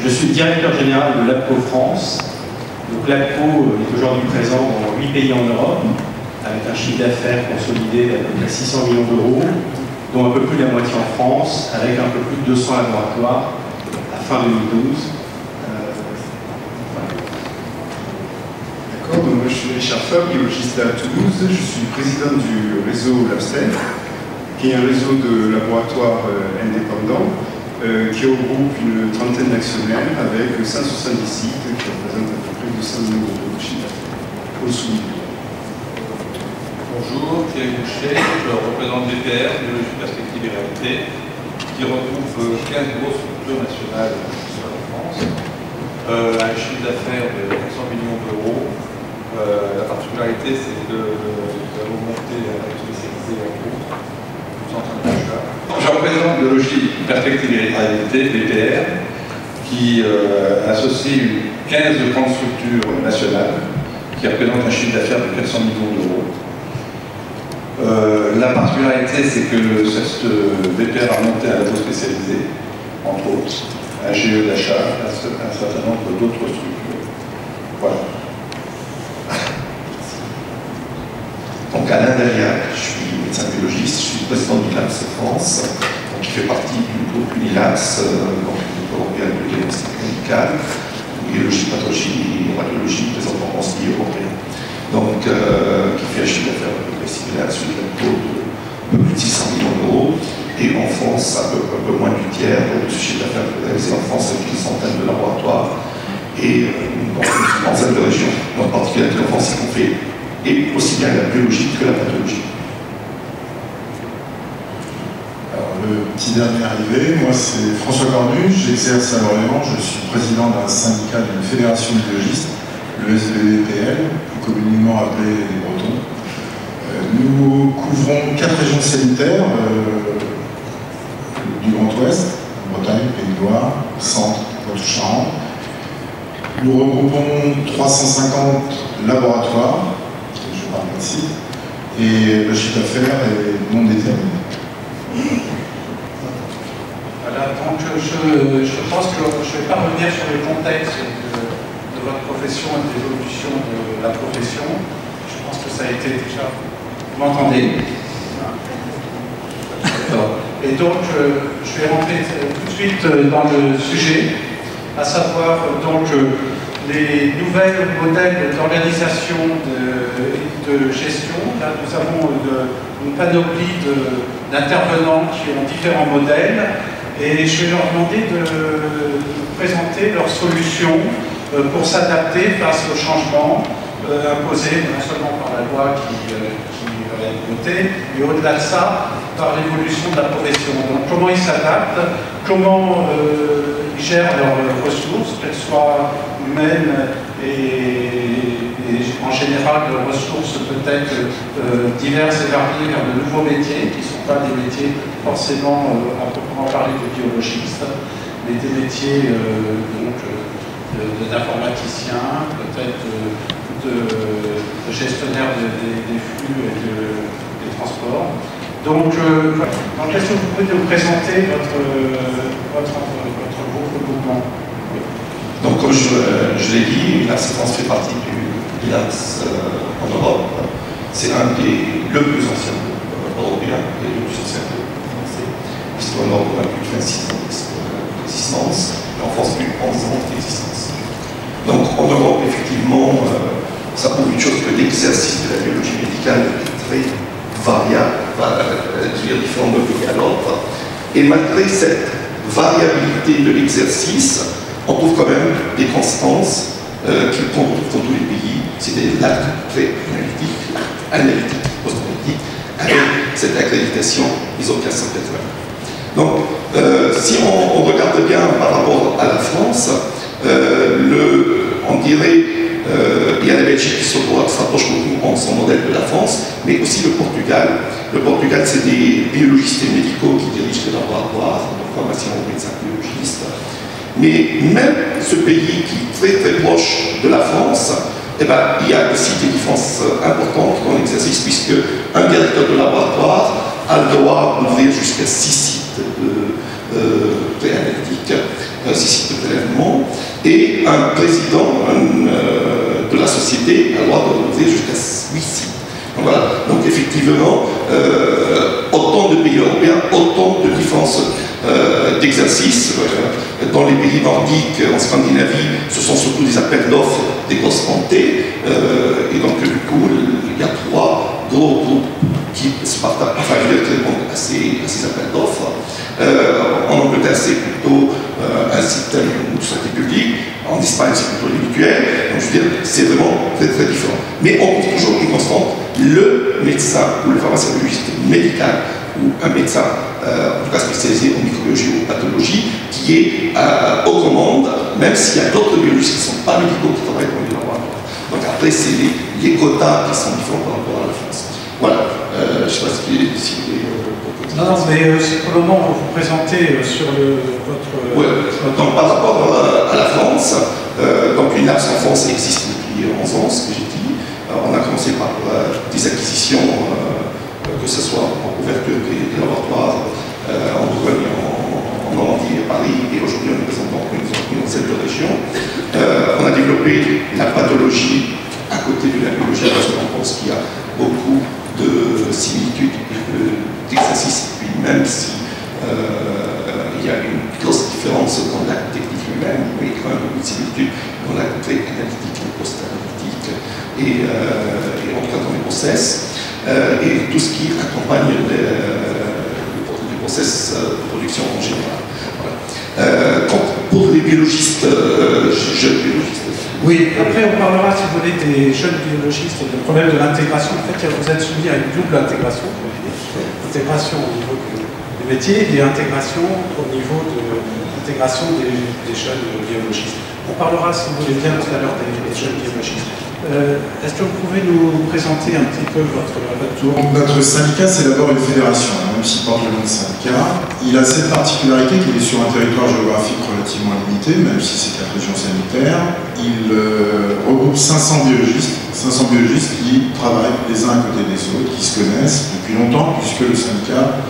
Je suis le directeur général de l'APCO France. Donc l'APCO est aujourd'hui présent dans 8 pays en Europe, avec un chiffre d'affaires consolidé d'à peu près 600 millions d'euros, dont un peu plus de la moitié en France, avec un peu plus de 200 laboratoires à fin 2012. D'accord, donc moi je suis Richard Fabre, biologiste à Toulouse. Je suis président du réseau LabSTEM, qui est un réseau de laboratoires indépendants qui regroupe une trentaine d'actionnaires avec 170 sites qui représentent un peu plus de 200 millions d'euros de chiffre d'affaires. Bonjour, Thierry Boucher, je représente BPR, Biologie, Perspective et Réalité, qui regroupe 15 grosses structures nationales sur la France, un chiffre d'affaires de 100 millions d'euros. La particularité, c'est que nous avons monté un réseau spécialisé en groupe, centre d'achat. Je représente Biologie, Perspective et Réalité, BPR, qui associe 15 grandes structures nationales qui représentent un chiffre d'affaires de 400 millions d'euros. La particularité, c'est que cette BPR a monté un réseau spécialisé, entre autres, un GE d'achat, un certain nombre d'autres structures. Voilà. Donc Alain Daliac, je suis médecin biologiste, je suis président du LAPS France, qui fait partie du groupe UNILAPS, donc le groupe européen de diagnostic médical, biologie, pathologie et radiologie, des ordonnances européens. Donc, qui fait un chiffre d'affaires à peu près similaire à celui de l'APCO de plus de 600 millions d'euros. Et en France, un peu moins du tiers de ce chiffre d'affaires réalisé en France avec une centaine de laboratoires et dans une trentaine de régions. En particulier en France, c'est qu'on fait et aussi bien la biologie que la pathologie. Alors, le petit dernier arrivé, moi c'est François Cornu, j'exerce à Lorient, je suis président d'un syndicat d'une fédération de biologistes, le SBDPL, plus communément appelé les Bretons. Nous couvrons 4 régions sanitaires du Grand Ouest, Bretagne, Pays de Loire, Centre, Poitou-Charentes. Nous regroupons 350 laboratoires, je parle ici, et le chiffre d'affaires est non déterminé. Voilà, donc je pense que je ne vais pas revenir sur le contexte de votre profession et de l'évolution de la profession. Je pense que ça a été déjà... Vous m'entendez? Et donc, je vais rentrer tout de suite dans le sujet, à savoir donc les nouvelles modèles d'organisation de gestion. Là, nous avons une panoplie d'intervenants qui ont différents modèles et je vais leur demander de présenter leurs solutions pour s'adapter face aux changements imposés non seulement par la loi qui va être votée, mais au-delà de ça, par l'évolution de la profession. Donc comment ils s'adaptent, comment ils gèrent leurs ressources, qu'elles soient humaines et en général de ressources peut-être diverses et variées vers de nouveaux métiers, qui ne sont pas des métiers forcément à proprement parler de biologistes, mais des métiers d'informaticiens, peut-être de gestionnaire des flux et des transports. Donc, est-ce que vous pouvez nous présenter votre groupement? Donc, comme je l'ai dit, l'APS France fait partie du LAPS en Europe. C'est le plus ancien groupe européen et le plus ancien groupe français. Puisqu'en Europe, on a plus de 26 ans d'existence, et en France, plus de 11 ans d'existence. Donc, en Europe, effectivement, ça prouve une chose que l'exercice de la biologie médicale est très variable, différent d'un pays à l'autre. Et malgré cette variabilité de l'exercice, on trouve quand même des constances qu'on retrouve dans tous les pays. C'est des actes très analytiques, post-analytiques, avec cette accréditation ISO 1580. Donc, si on regarde bien par rapport à la France, on dirait il y a la Belgique qui s'approche beaucoup en son modèle de la France, mais aussi le Portugal. Le Portugal, c'est des biologistes et médicaux qui dirigent des laboratoires de formation aux médecins biologistes. Mais même ce pays qui est très très proche de la France, eh ben, il y a aussi des différences importantes dans l'exercice, puisque un directeur de laboratoire a le droit d'ouvrir jusqu'à 6 sites préanalytiques, 6 sites de prélèvement, et un président de la société a le droit de renouveler jusqu'à 8 sites. Donc, voilà. Donc effectivement, autant de pays européens, autant de différences d'exercice. Dans les pays nordiques, en Scandinavie, ce sont surtout des appels d'offres, des grosses montées, et donc du coup, il y a 3 gros groupes qui se partagent, enfin, qui répondent à ces appels d'offres. En Angleterre, c'est plutôt un système de santé publique. En Espagne, c'est plutôt les mutuelles. Donc, je veux dire, c'est vraiment très, très différent. Mais on trouve toujours une constante. Le médecin ou le pharmacien biologiste médical ou un médecin, en tout cas spécialisé en microbiologie ou pathologie, qui est aux commandes, même s'il y a d'autres biologistes qui ne sont pas médicaux qui travaillent dans les laboratoires. Donc après, c'est les quotas qui sont différents par rapport à la France. Voilà. Je ne sais pas si vous voulez... Non, mais c'est pour le moment, vous présentez sur votre... Oui, donc par rapport à la France, donc l'INAPS en France existe depuis 11 ans, ce que j'ai dit. On a commencé par des acquisitions, que ce soit en ouverture des laboratoires en Bourgogne, en Normandie et Paris, et aujourd'hui on est présent dans une seule région. On a développé la pathologie à côté de la biologie, parce qu'on pense qu'il y a beaucoup de similitudes et d'exercices, puis même si il y a une grosse différence dans la technique humaine, mais quand même beaucoup de similitudes dans la pré-analytique et post-analytique, et en tout cas dans les process, et tout ce qui accompagne les process de production en général. Voilà. Pour les biologistes, jeunes biologistes. Oui, après on parlera, si vous voulez, des jeunes biologistes et du problème de l'intégration. En fait, vous êtes soumis à une double intégration. Intégration au niveau du métier et intégration au niveau de l'intégration des jeunes biologistes. On parlera, si vous voulez bien, tout à l'heure des jeunes biologistes. Est-ce que vous pouvez nous présenter un petit peu votre tour? Notre syndicat, c'est d'abord une fédération, même s'il porte le nom de syndicat. Il a cette particularité qu'il est sur un territoire géographique relativement limité, même si c'est 4 régions sanitaires. Il regroupe 500 biologistes qui travaillent les uns à côté des autres, qui se connaissent depuis longtemps, puisque le syndicat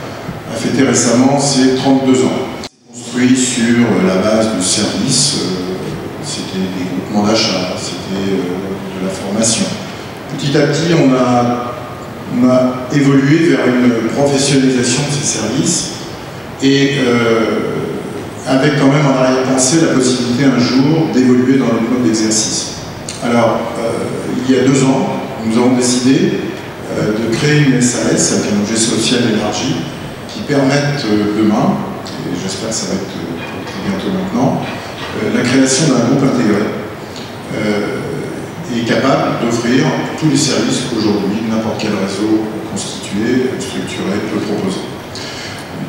a fêté récemment ses 32 ans. Construit sur la base de services, c'était des groupements d'achat, c'était de la formation. Petit à petit, on a évolué vers une professionnalisation de ces services et avec quand même en arrière-pensée la possibilité un jour d'évoluer dans le mode d'exercice. Alors, il y a 2 ans, nous avons décidé de créer une SAS avec un objet social élargi qui permette demain, et j'espère que ça va être très bientôt maintenant, la création d'un groupe intégré est capable d'offrir tous les services qu'aujourd'hui n'importe quel réseau constitué, structuré peut proposer.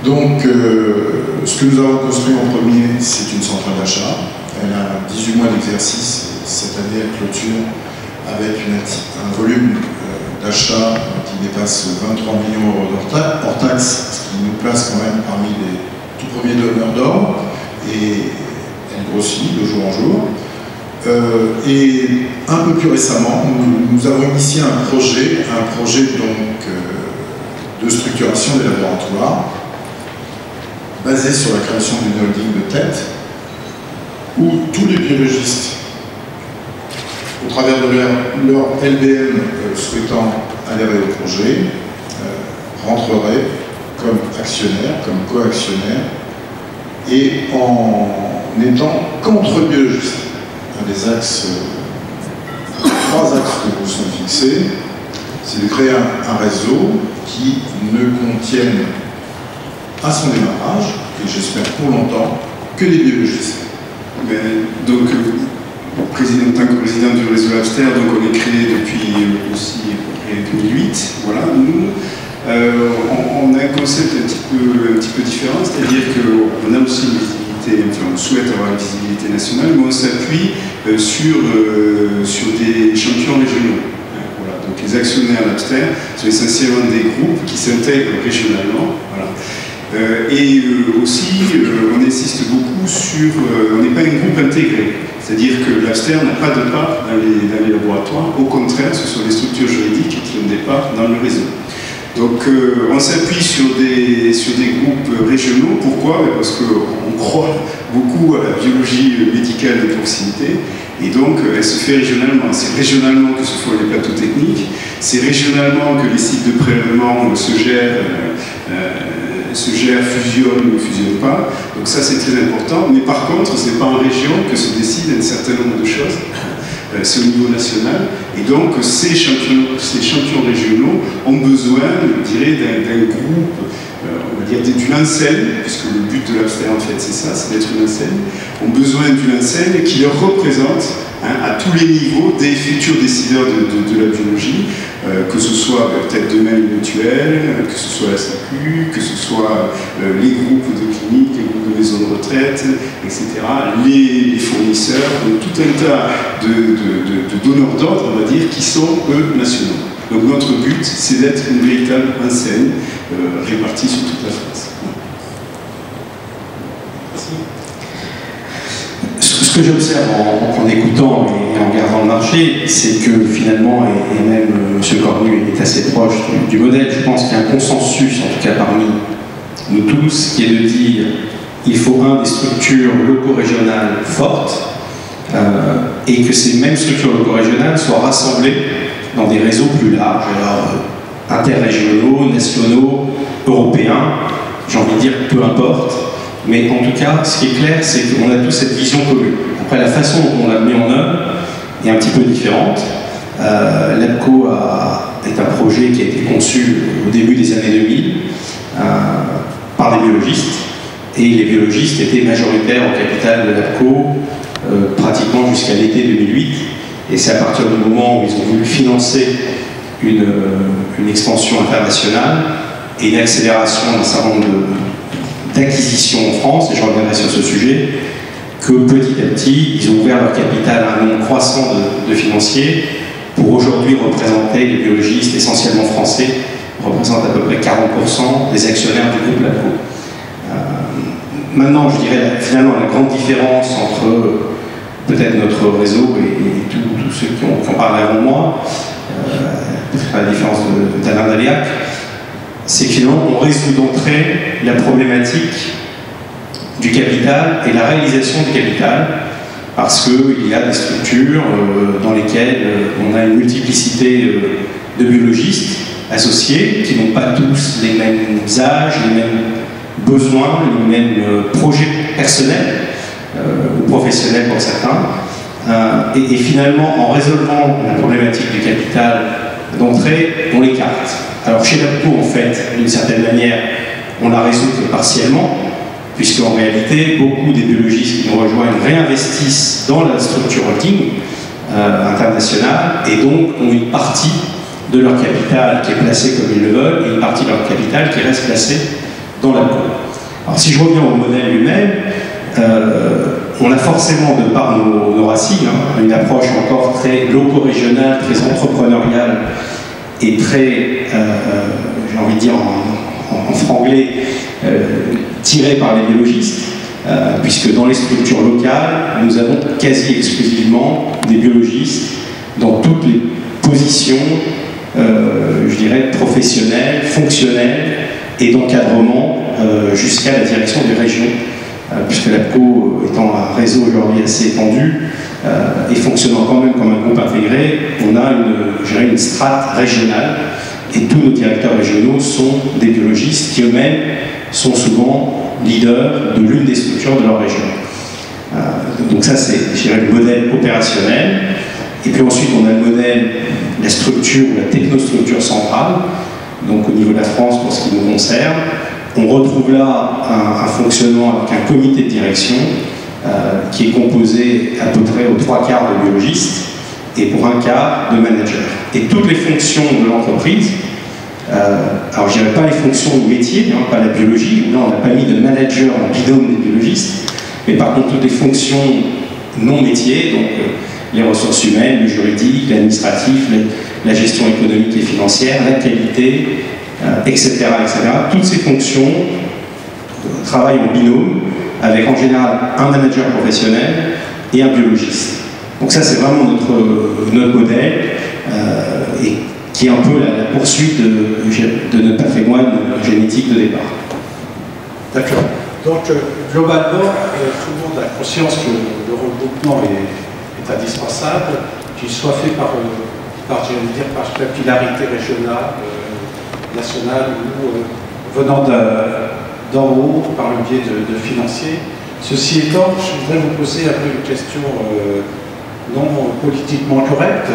Donc, ce que nous avons construit en premier, c'est une centrale d'achat. Elle a 18 mois d'exercice. Cette année, elle clôture avec un volume d'achat qui dépasse 23 millions d'euros hors taxe, ce qui nous place quand même parmi les tout premiers donneurs d'ordre. Et elle grossit de jour en jour. Et un peu plus récemment, nous avons initié un projet donc, de structuration des laboratoires basé sur la création d'une holding de tête où tous les biologistes, au travers de leur LBM souhaitant adhérer au projet, rentreraient comme actionnaires, comme co-actionnaires et en étant contre-biologistes. Un des axes, 3 axes que nous sommes fixés, c'est de créer un réseau qui ne contienne à son démarrage, et j'espère pour longtemps, que des biologistes. Donc, en tant que président du réseau Labster, donc on est créé depuis aussi à peu près 2008. Voilà, nous, on a un concept un petit peu différent, c'est-à-dire qu'on a aussi une visibilité, enfin on souhaite avoir une visibilité nationale, mais on s'appuie sur des champions régionaux. Voilà. Donc les actionnaires Labster sont essentiellement des groupes qui s'intègrent régionalement. Voilà. Et aussi, on insiste beaucoup sur... on n'est pas un groupe intégré, c'est-à-dire que Labster n'a pas de part dans les laboratoires, au contraire, ce sont les structures juridiques qui ont des parts dans le réseau. Donc on s'appuie sur des groupes régionaux. Pourquoi? Parce qu'on croit beaucoup à la biologie médicale de proximité. Et donc, elle se fait régionalement. C'est régionalement que se font les plateaux techniques, c'est régionalement que les sites de prélèvement se gèrent, fusionnent ou ne fusionnent pas. Donc ça, c'est très important. Mais par contre, ce n'est pas en région que se décident un certain nombre de choses. C'est au niveau national. Et donc, ces champions régionaux ont besoin, je dirais, d'un groupe, on va dire d'une enseigne, puisque le but de l'Abster, en fait, c'est ça, c'est d'être une enseigne, ont besoin d'une enseigne qui leur représente à tous les niveaux des futurs décideurs de la biologie, que ce soit peut-être demain les mutuelles, que ce soit la Sécu, que ce soit les groupes de cliniques, les groupes de maisons de retraite, etc., les fournisseurs, donc tout un tas de donneurs d'ordre, on va dire, qui sont, eux, nationaux. Donc notre but, c'est d'être une véritable enseigne répartie sur toute la France. Ce que j'observe en écoutant et en regardant le marché, c'est que finalement, et même M. Cornu est assez proche du modèle, je pense qu'il y a un consensus, en tout cas parmi nous tous, qui est de dire qu'il faut des structures loco-régionales fortes et que ces mêmes structures loco-régionales soient rassemblées dans des réseaux plus larges, alors interrégionaux, nationaux, européens, j'ai envie de dire peu importe. Mais en tout cas, ce qui est clair, c'est qu'on a tous cette vision commune. Après, la façon dont on l'a mis en œuvre est un petit peu différente. L'ABCO est un projet qui a été conçu au début des années 2000 par des biologistes. Et les biologistes étaient majoritaires au capital de l'ABCO pratiquement jusqu'à l'été 2008. Et c'est à partir du moment où ils ont voulu financer une expansion internationale et une accélération d'un certain nombre d'acquisitions en France, et je reviendrai sur ce sujet, que petit à petit, ils ont ouvert leur capital à un nombre croissant de financiers pour aujourd'hui représenter, les biologistes essentiellement français, représentent à peu près 40% des actionnaires du groupe LABCO. Maintenant, je dirais finalement la grande différence entre peut-être notre réseau et tous ceux qui ont parlé avant moi, à la différence d'Alain Daliac, c'est que finalement on résout d'entrée la problématique du capital et la réalisation du capital, parce qu'il y a des structures dans lesquelles on a une multiplicité de biologistes associés qui n'ont pas tous les mêmes âges, les mêmes besoins, les mêmes projets personnels ou professionnels pour certains. Et finalement, en résolvant la problématique du capital d'entrée, on l'écarte. Alors chez LABCO, en fait, d'une certaine manière, on la résout partiellement, puisqu'en réalité, beaucoup des biologistes qui nous rejoignent réinvestissent dans la structure holding internationale et donc ont une partie de leur capital qui est placée comme ils le veulent et une partie de leur capital qui reste placée dans LABCO. Alors si je reviens au modèle lui-même, on a forcément, de par nos racines, une approche encore très loco-régionale, très entrepreneuriale et très, j'ai envie de dire en franglais, tirée par les biologistes, puisque dans les structures locales, nous avons quasi exclusivement des biologistes dans toutes les positions, je dirais, professionnelles, fonctionnelles et d'encadrement jusqu'à la direction des régions, puisque l'ABCO étant un réseau aujourd'hui assez étendu et fonctionnant quand même comme un groupe intégré, on a une strate régionale et tous nos directeurs régionaux sont des biologistes qui eux-mêmes sont souvent leaders de l'une des structures de leur région. Donc ça c'est, je dirais, le modèle opérationnel. Et puis ensuite on a le modèle, la structure ou la technostructure centrale, donc au niveau de la France pour ce qui nous concerne. On retrouve là un fonctionnement avec un comité de direction qui est composé à peu près aux 3 quarts de biologistes et pour 1 quart de managers. Et toutes les fonctions de l'entreprise, alors je dirais pas les fonctions de métier, pas la biologie, où là on n'a pas mis de manager en binôme des biologistes, mais par contre toutes les fonctions non métiers, donc les ressources humaines, le juridique, l'administratif, la gestion économique et financière, la qualité, etc., etc. Toutes ces fonctions travaillent en binôme avec en général un manager professionnel et un biologiste. Donc ça c'est vraiment notre modèle et qui est un peu la poursuite de notre patrimoine génétique de départ. D'accord. Donc, globalement, tout le monde a conscience que le regroupement est indispensable, qu'il soit fait par capillarité régionale, nationale ou venant d'en haut par le biais de financiers. Ceci étant, je voudrais vous poser un peu une question non politiquement correcte.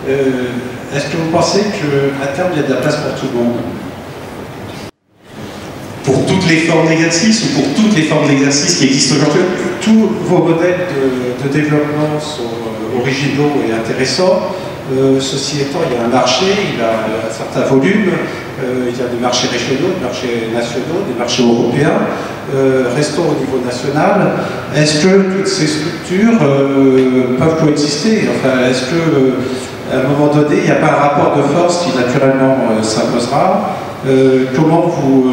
Est-ce que vous pensez qu'à terme, il y a de la place pour tout le monde? Pour toutes les formes d'exercice ou pour toutes les formes d'exercice qui existent aujourd'hui? Tous vos modèles de développement sont originaux et intéressants. Ceci étant, il y a un marché, il a un certain volume, il y a des marchés régionaux, des marchés nationaux, des marchés européens. Restons au niveau national. Est-ce que toutes ces structures peuvent coexister? Enfin, est-ce qu'à un moment donné, il n'y a pas un rapport de force qui naturellement s'imposera? Comment vous...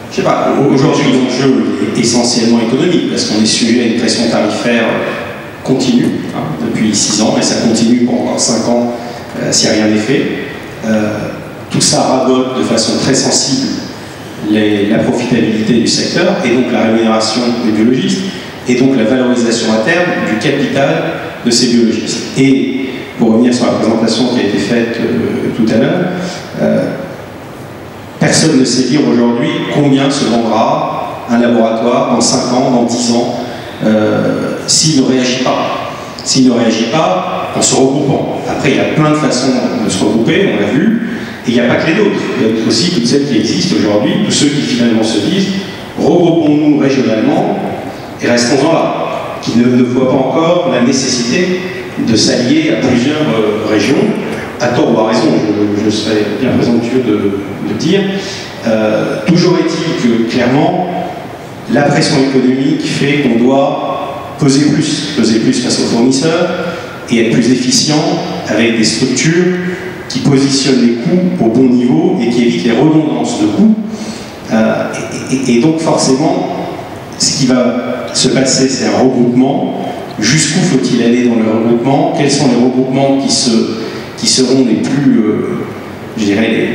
Je sais pas, aujourd'hui l'enjeu est essentiellement économique parce qu'on est sujet à une pression tarifaire continue depuis 6 ans et ça continue pour encore 5 ans si rien n'est fait. Tout ça rabote de façon très sensible la profitabilité du secteur et donc la rémunération des biologistes et donc la valorisation à terme du capital de ces biologistes. Et pour revenir sur la présentation qui a été faite tout à l'heure, personne ne sait dire aujourd'hui combien se vendra un laboratoire dans 5 ans, dans 10 ans, s'il ne réagit pas. S'il ne réagit pas en se regroupant. Après, il y a plein de façons de se regrouper, on l'a vu, et il n'y a pas que les nôtres. Il y a aussi toutes celles qui existent aujourd'hui, tous ceux qui finalement se disent regroupons-nous régionalement et restons-en là, qui ne voient pas encore la nécessité de s'allier à plusieurs régions, à tort ou à raison, je serais bien présomptueux de dire. Toujours est-il que, clairement, la pression économique fait qu'on doit peser plus face aux fournisseurs et être plus efficient avec des structures qui positionnent les coûts au bon niveau et qui évitent les redondances de coûts. Et donc, forcément, ce qui va se passer, c'est un regroupement. Jusqu'où faut-il aller dans le regroupement? Quels sont les regroupements qui seront les plus, je dirais,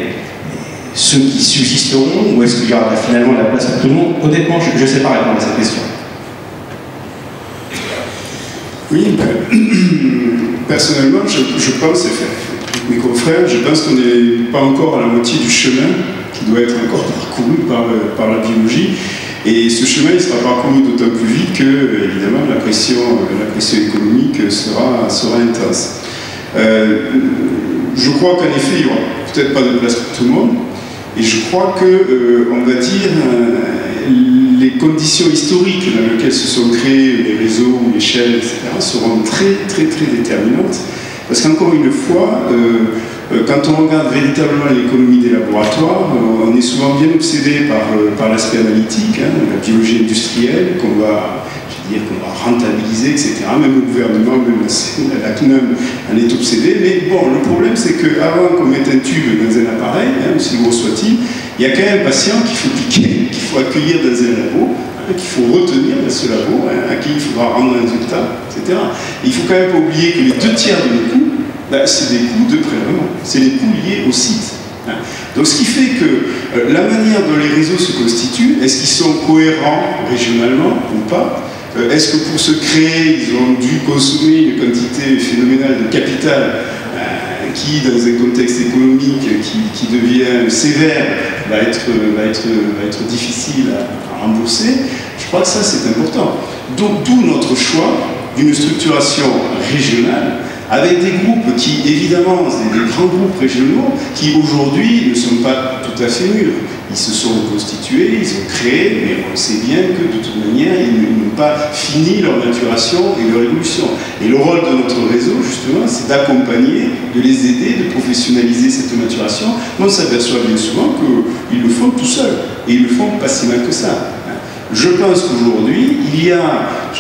ceux qui subsisteront, ou est-ce qu'il y aura finalement la place pour tout le monde? Honnêtement, je ne sais pas répondre à cette question. Oui, personnellement, je pense, mes confrères, je pense qu'on n'est pas encore à la moitié du chemin qui doit être encore parcouru par la biologie. Et ce chemin, il sera parcouru d'autant plus vite que, évidemment, la pression économique sera intense. Je crois qu'en effet, il n'y aura peut-être pas de place pour tout le monde. Et je crois que, on va dire, les conditions historiques dans lesquelles se sont créés les réseaux, les chaînes, etc., seront très, très, très déterminantes. Parce qu'encore une fois, quand on regarde véritablement l'économie des laboratoires, on est souvent bien obsédé par l'aspect analytique, la biologie industrielle, qu'on va rentabiliser, etc. Même le gouvernement, même la CNAM en est obsédé. Mais bon, le problème, c'est qu'avant qu'on mette un tube dans un appareil, aussi gros soit-il, il y a quand même un patient qu'il faut piquer, qu'il faut accueillir dans un labo, qu'il faut retenir dans ce labo, à qui il faudra rendre un résultat, etc. Et il ne faut quand même pas oublier que les 2 tiers de nos coûts, c'est des coûts de prélèvement, c'est les coûts liés au site. Donc ce qui fait que la manière dont les réseaux se constituent, est-ce qu'ils sont cohérents régionalement ou pas? Est-ce que pour se créer, ils ont dû consommer une quantité phénoménale de capital qui, dans un contexte économique qui devient sévère, va être difficile à rembourser? Je crois que ça, c'est important. Donc, d'où notre choix d'une structuration régionale avec des groupes qui, évidemment, des grands groupes régionaux qui, aujourd'hui, ne sont pas tout à fait mûrs. Ils se sont constitués, ils ont créé, mais on sait bien que, de toute manière, ils n'ont pas fini leur maturation et leur évolution. Et le rôle de notre réseau, justement, c'est d'accompagner, de les aider, de professionnaliser cette maturation. Mais on s'aperçoit bien souvent qu'ils le font tout seuls. Et ils le font pas si mal que ça. Je pense qu'aujourd'hui, il y a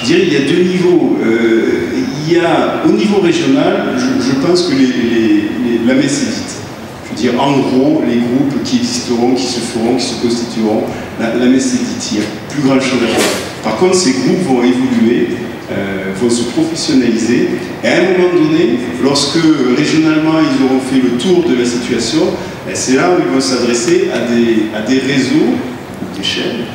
2 niveaux. Il y a, au niveau régional, je pense que la messe est dite. Je veux dire, en gros, les groupes qui existeront, qui se feront, qui se constitueront, la messe est dite. Il n'y a plus grand chose à faire. Par contre, ces groupes vont évoluer vont se professionnaliser. Et à un moment donné, lorsque régionalement ils auront fait le tour de la situation, c'est là où ils vont s'adresser à des réseaux d'échelle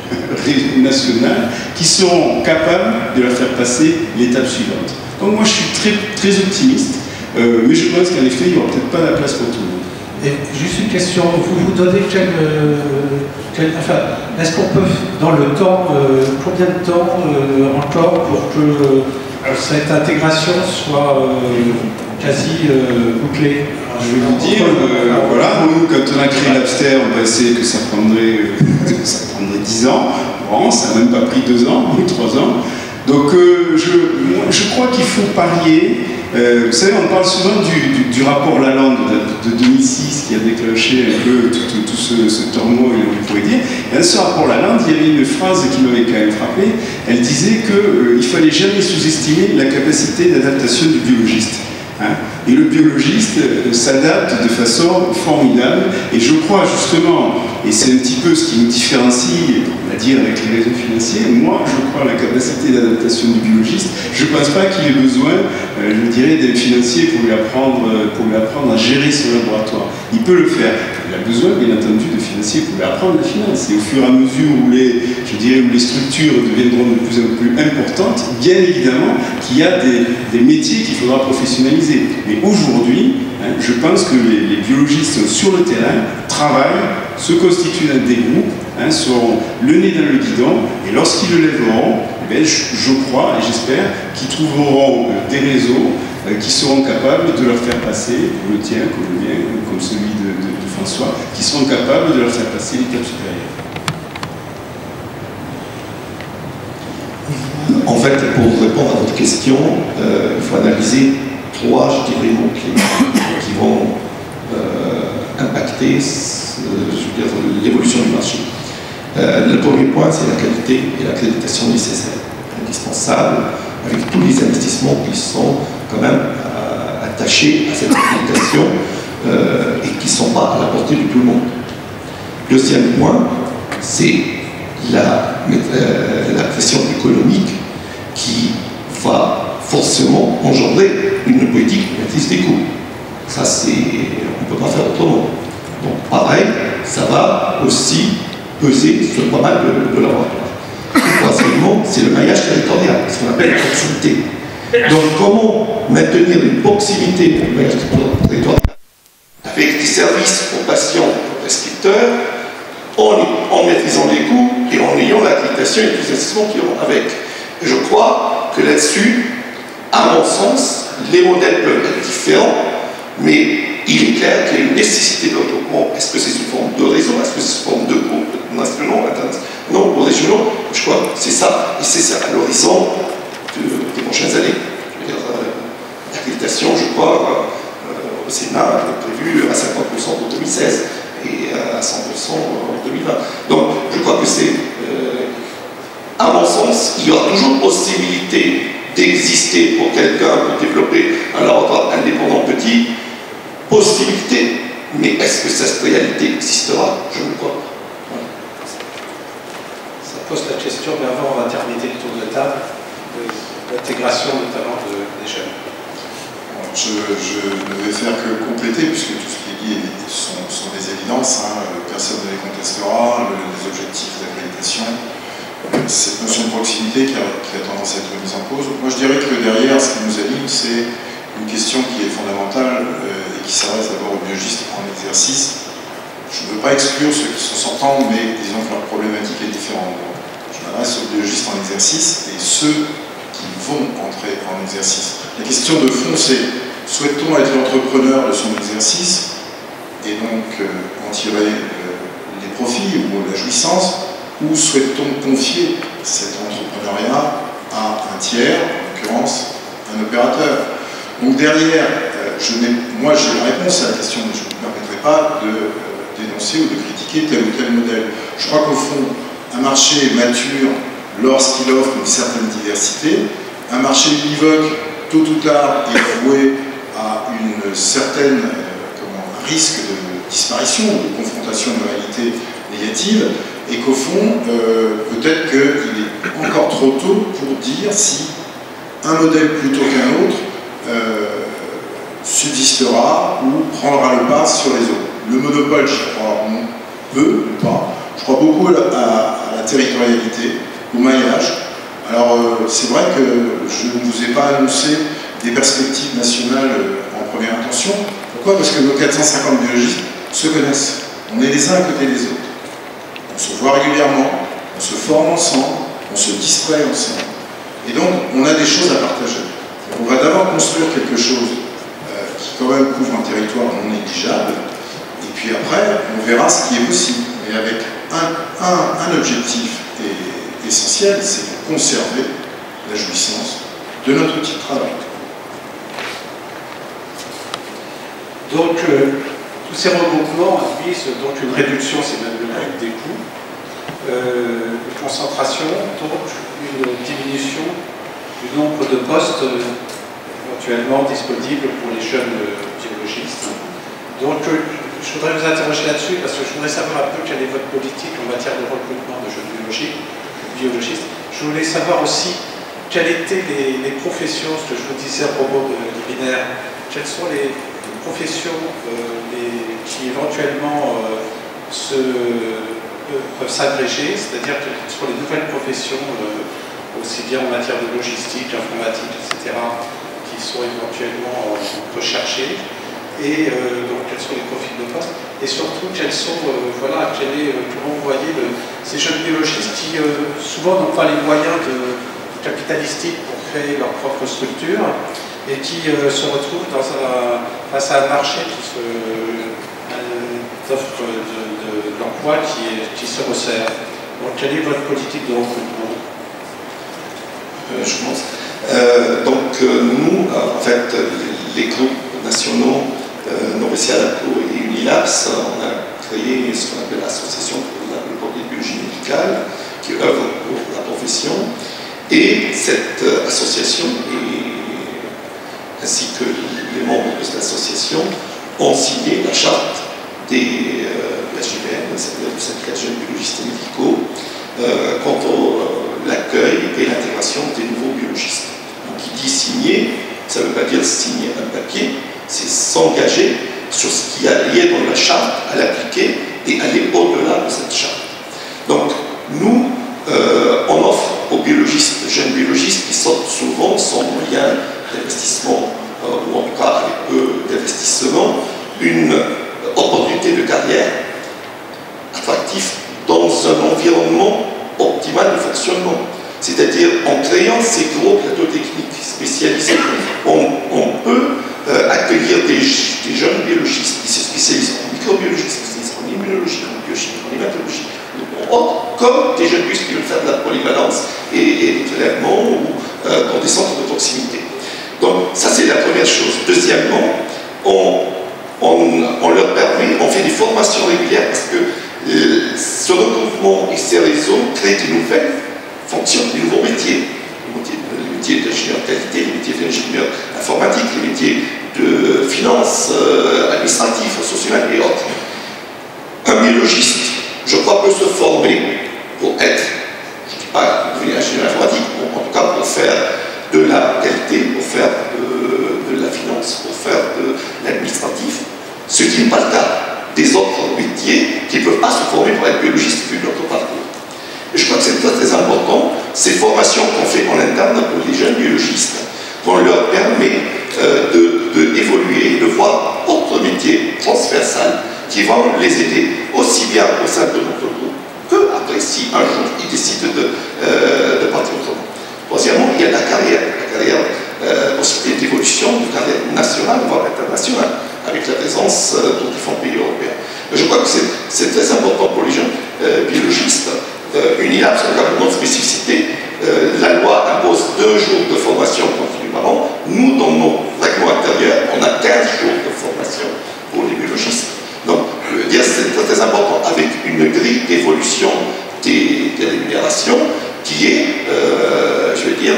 nationale qui seront capables de leur faire passer l'étape suivante. Donc moi je suis très, très optimiste, mais je pense qu'en effet il n'y aura peut-être pas la place pour tout le monde. Et juste une question, vous vous donnez enfin, est-ce qu'on peut, dans le temps, combien de temps encore pour que cette intégration soit quasi bouclée? Je vais vous dire, voilà, nous, quand on a créé l'Abster, on pensait que ça prendrait 10 ans. Bon, ça n'a même pas pris 2 ans, ou 3 ans. Donc, je crois qu'il faut parier. Vous savez, on parle souvent du rapport Lalande de 2006 qui a déclenché un peu tout ce turmoil, on pourrait dire. Et dans ce rapport Lalande, il y avait une phrase qui m'avait quand même frappé. Elle disait qu'il ne fallait jamais sous-estimer la capacité d'adaptation du biologiste. Et le biologiste s'adapte de façon formidable. Et je crois justement, et c'est un petit peu ce qui nous différencie, on va dire, avec les réseaux financiers, moi je crois à la capacité d'adaptation du biologiste. Je ne pense pas qu'il ait besoin, je dirais, d'un financier pour lui apprendre à gérer son laboratoire. Il peut le faire. Il a besoin, bien entendu, de financiers pour lui apprendre la finance. Et au fur et à mesure où les structures deviendront de plus en plus importantes, bien évidemment qu'il y a des métiers qu'il faudra professionnaliser. Mais aujourd'hui, je pense que les biologistes sont sur le terrain, travaillent, se constituent dans des groupes, seront le nez dans le guidon, et lorsqu'ils le lèveront, je crois et j'espère qu'ils trouveront des réseaux qui seront capables de leur faire passer, comme le tien, comme le mien, comme celui de François, qui seront capables de leur faire passer l'étape supérieure. En fait, pour répondre à votre question, il faut analyser 3, je dirais, mots-clés qui vont impacter l'évolution du marché. Le premier point, c'est la qualité et l'accréditation nécessaire, indispensable, avec tous les investissements qui sont quand même attachés à cette accréditation et qui ne sont pas à la portée de tout le monde. Deuxième point, c'est la pression économique qui va forcément engendrer une politique de maîtrise des coûts. Ça, on ne peut pas faire autrement. Donc, pareil, ça va aussi peser sur pas mal de laboratoires. Troisièmement, c'est le maillage territorial, ce qu'on appelle la proximité. Donc, comment maintenir une proximité pour le maillage territorial avec des services aux patients, aux prescripteurs, en maîtrisant les coûts et en ayant l'accréditation et tous les investissements qui vont avec. Et je crois que là-dessus, à mon sens, les modèles peuvent être différents, mais il est clair qu'il y a une nécessité de développement. Est-ce que c'est sous forme de réseau? Est-ce que c'est sous forme de groupes nationaux, internationaux ou régionaux? Je crois que c'est ça, et c'est ça à l'horizon des prochaines années. L'accréditation, je crois, au Sénat est prévue à 50% pour 2016 et à 100% en 2020. Donc, je crois que c'est, à mon sens, il y aura toujours possibilité d'exister pour quelqu'un pour développer un laboratoire indépendant petit, possibilité, mais est-ce que cette réalité existera? Je ne crois pas. Voilà. Ça pose la question, mais avant on va terminer le tour de table, l'intégration notamment des jeunes. Je ne vais faire que compléter, puisque tout ce qui est dit sont des évidences, personne ne les contestera, les objectifs d'accréditation, cette notion de proximité qui a tendance à être mise en cause. Moi je dirais que derrière, ce qui nous anime, c'est une question qui est fondamentale et qui s'adresse d'abord aux biologistes en exercice. Je ne veux pas exclure ceux qui sont sortants, mais disons que leur problématique est différente. Je m'adresse aux biologistes en exercice et ceux qui vont entrer en exercice. La question de fond, c'est souhaite-t-on être l'entrepreneur de son exercice et donc en tirer les profits ou la jouissance, ou souhaite-t-on confier cet entrepreneuriat à un tiers, en l'occurrence un opérateur? Donc derrière, moi j'ai la réponse à la question, mais je ne me permettrai pas de dénoncer ou de critiquer tel ou tel modèle. Je crois qu'au fond, un marché mature lorsqu'il offre une certaine diversité, un marché univoque, tôt ou tard, est voué à une certaine un risque de disparition ou de confrontation de réalités négatives, et qu'au fond, peut-être qu'il est encore trop tôt pour dire si un modèle plutôt qu'un autre subsistera ou prendra le pas sur les autres. Le monopole, je crois peu ou pas. Je crois beaucoup à la territorialité, au maillage. Alors c'est vrai que je ne vous ai pas annoncé des perspectives nationales en première intention. Pourquoi? Parce que nos 450 biologistes se connaissent. On est les uns à côté des autres. On se voit régulièrement, on se forme ensemble, on se distrait ensemble. Et donc, on a des choses à partager. On va d'abord construire quelque chose qui quand même couvre un territoire non négligeable, et puis après, on verra ce qui est possible. Mais avec un objectif essentiel, c'est de conserver la jouissance de notre outil de travail. Donc, tous ces regroupements visent donc une réduction, c'est même le but des coûts, une concentration, donc une diminution du nombre de postes éventuellement disponibles pour les jeunes biologistes. Donc, je voudrais vous interroger là-dessus parce que je voudrais savoir un peu quelle est votre politique en matière de recrutement de jeunes biologistes. Je voulais savoir aussi quelles étaient les professions, ce que je vous disais à propos de binaire, quelles sont les professions qui éventuellement peuvent s'agréger, c'est-à-dire que sur les nouvelles professions, aussi bien en matière de logistique, informatique, etc., qui sont éventuellement recherchées, et donc quels sont les profils de poste, et surtout comment vous voyez ces jeunes biologistes qui souvent n'ont pas les moyens capitalistiques pour créer leur propre structure, et qui se retrouvent face à un marché d'offres de l'emploi qui se resserre. Donc, quelle est votre politique de recrutement? Je pense. Nous, en fait, les groupes nationaux, Novecia Lacto et Unilabs, on a créé ce qu'on appelle l'association pour la biologie médicale, qui œuvre pour la profession. Et cette association, ainsi que les membres de cette association, ont signé la charte des SJBN, c'est-à-dire du syndicat de jeunes biologistes et médicaux, quant à l'accueil et l'intégration des nouveaux biologistes. Donc, qui dit signer, ça ne veut pas dire signer un papier, c'est s'engager sur ce qui est lié dans la charte, à l'appliquer et aller au-delà de cette charte. Donc, nous, on offre aux biologistes, jeunes biologistes qui sortent souvent sans moyen d'investissement, ou en tout cas avec peu d'investissement, une opportunité de carrière attractive dans un environnement optimal de fonctionnement. C'est-à-dire en créant ces gros plateaux techniques spécialisés, on peut accueillir des jeunes biologistes qui se spécialisent en microbiologie, qui se spécialisent en immunologie, en biochimie, en hématologie, comme des jeunes biologistes qui veulent faire de la polyvalence et des prélèvements ou dans des centres de proximité. Donc ça c'est la première chose. Deuxièmement, on leur permet, on fait des formations régulières parce que ce regroupement et ces réseaux créent de nouvelles fonctions, de nouveaux métiers. Les métiers d'ingénieur qualité, les métiers d'ingénieur informatique, les métiers de finance, administratif, social et autres. Un biologiste, je crois, peut se former pour être, je ne dis pas devenir ingénieur informatique, en tout cas pour faire de la qualité, pour faire de la finance, pour faire de l'administratif, ce qui n'est pas le cas des autres métiers qui ne peuvent pas se former pour être biologistes vu notre parcours. Et je crois que c'est très, très important, ces formations qu'on fait en interne pour les jeunes biologistes, qu'on leur permet d'évoluer, de voir d'autres métiers transversales qui vont les aider aussi bien au sein de notre groupe que après si un jour ils décident de partir autrement. Troisièmement, il y a la carrière possibilité d'évolution, de carrière nationale, voire internationale, avec la présence dans différents pays européens. Je crois que c'est très important pour les jeunes biologistes. Unilabs, c'est une autre spécificité. La loi impose 2 jours de formation continue par an. Nous, dans nos règlements intérieurs, on a 15 jours de formation pour les biologistes. Donc, je veux dire, c'est très, très important, avec une grille d'évolution des rémunérations qui est, je veux dire,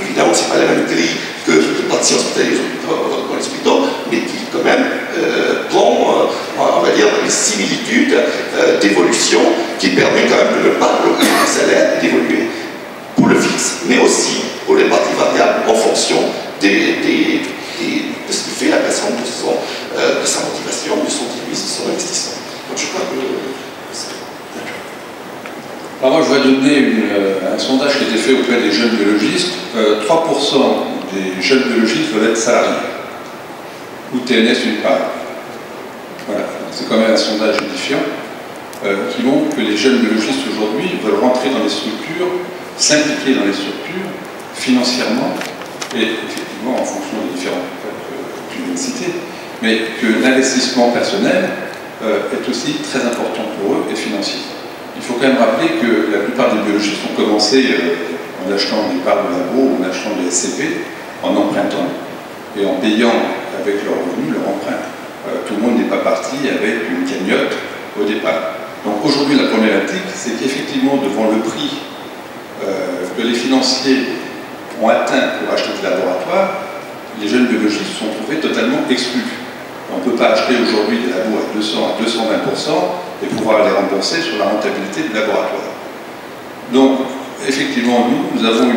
évidemment, ce n'est pas la même grille que les praticiens hospitaliers dans les hôpitaux, mais qui, quand même, prend, on va dire, une similitude d'évolution qui permet quand même de ne pas bloquer le salaire et d'évoluer pour le fixe, mais aussi donner un sondage qui a été fait auprès des jeunes biologistes. 3% des jeunes biologistes veulent être salariés, ou TNS une part. Voilà, c'est quand même un sondage édifiant qui montre que les jeunes biologistes aujourd'hui veulent rentrer dans les structures, s'impliquer dans les structures financièrement et effectivement en fonction des différents que tu viens de citer, mais que l'investissement personnel est aussi très important pour eux et financier. Il faut quand même rappeler que la plupart des biologistes ont commencé en achetant des parts de labo, en achetant des SCP, en empruntant et en payant avec leurs revenus leur emprunt. Tout le monde n'est pas parti avec une cagnotte au départ. Donc aujourd'hui la problématique, c'est qu'effectivement devant le prix que les financiers ont atteint pour acheter des laboratoires, les jeunes biologistes se sont trouvés totalement exclus. On ne peut pas acheter aujourd'hui des labos à 200 à 220% et pouvoir les rembourser sur la rentabilité du laboratoire. Donc, effectivement, nous avons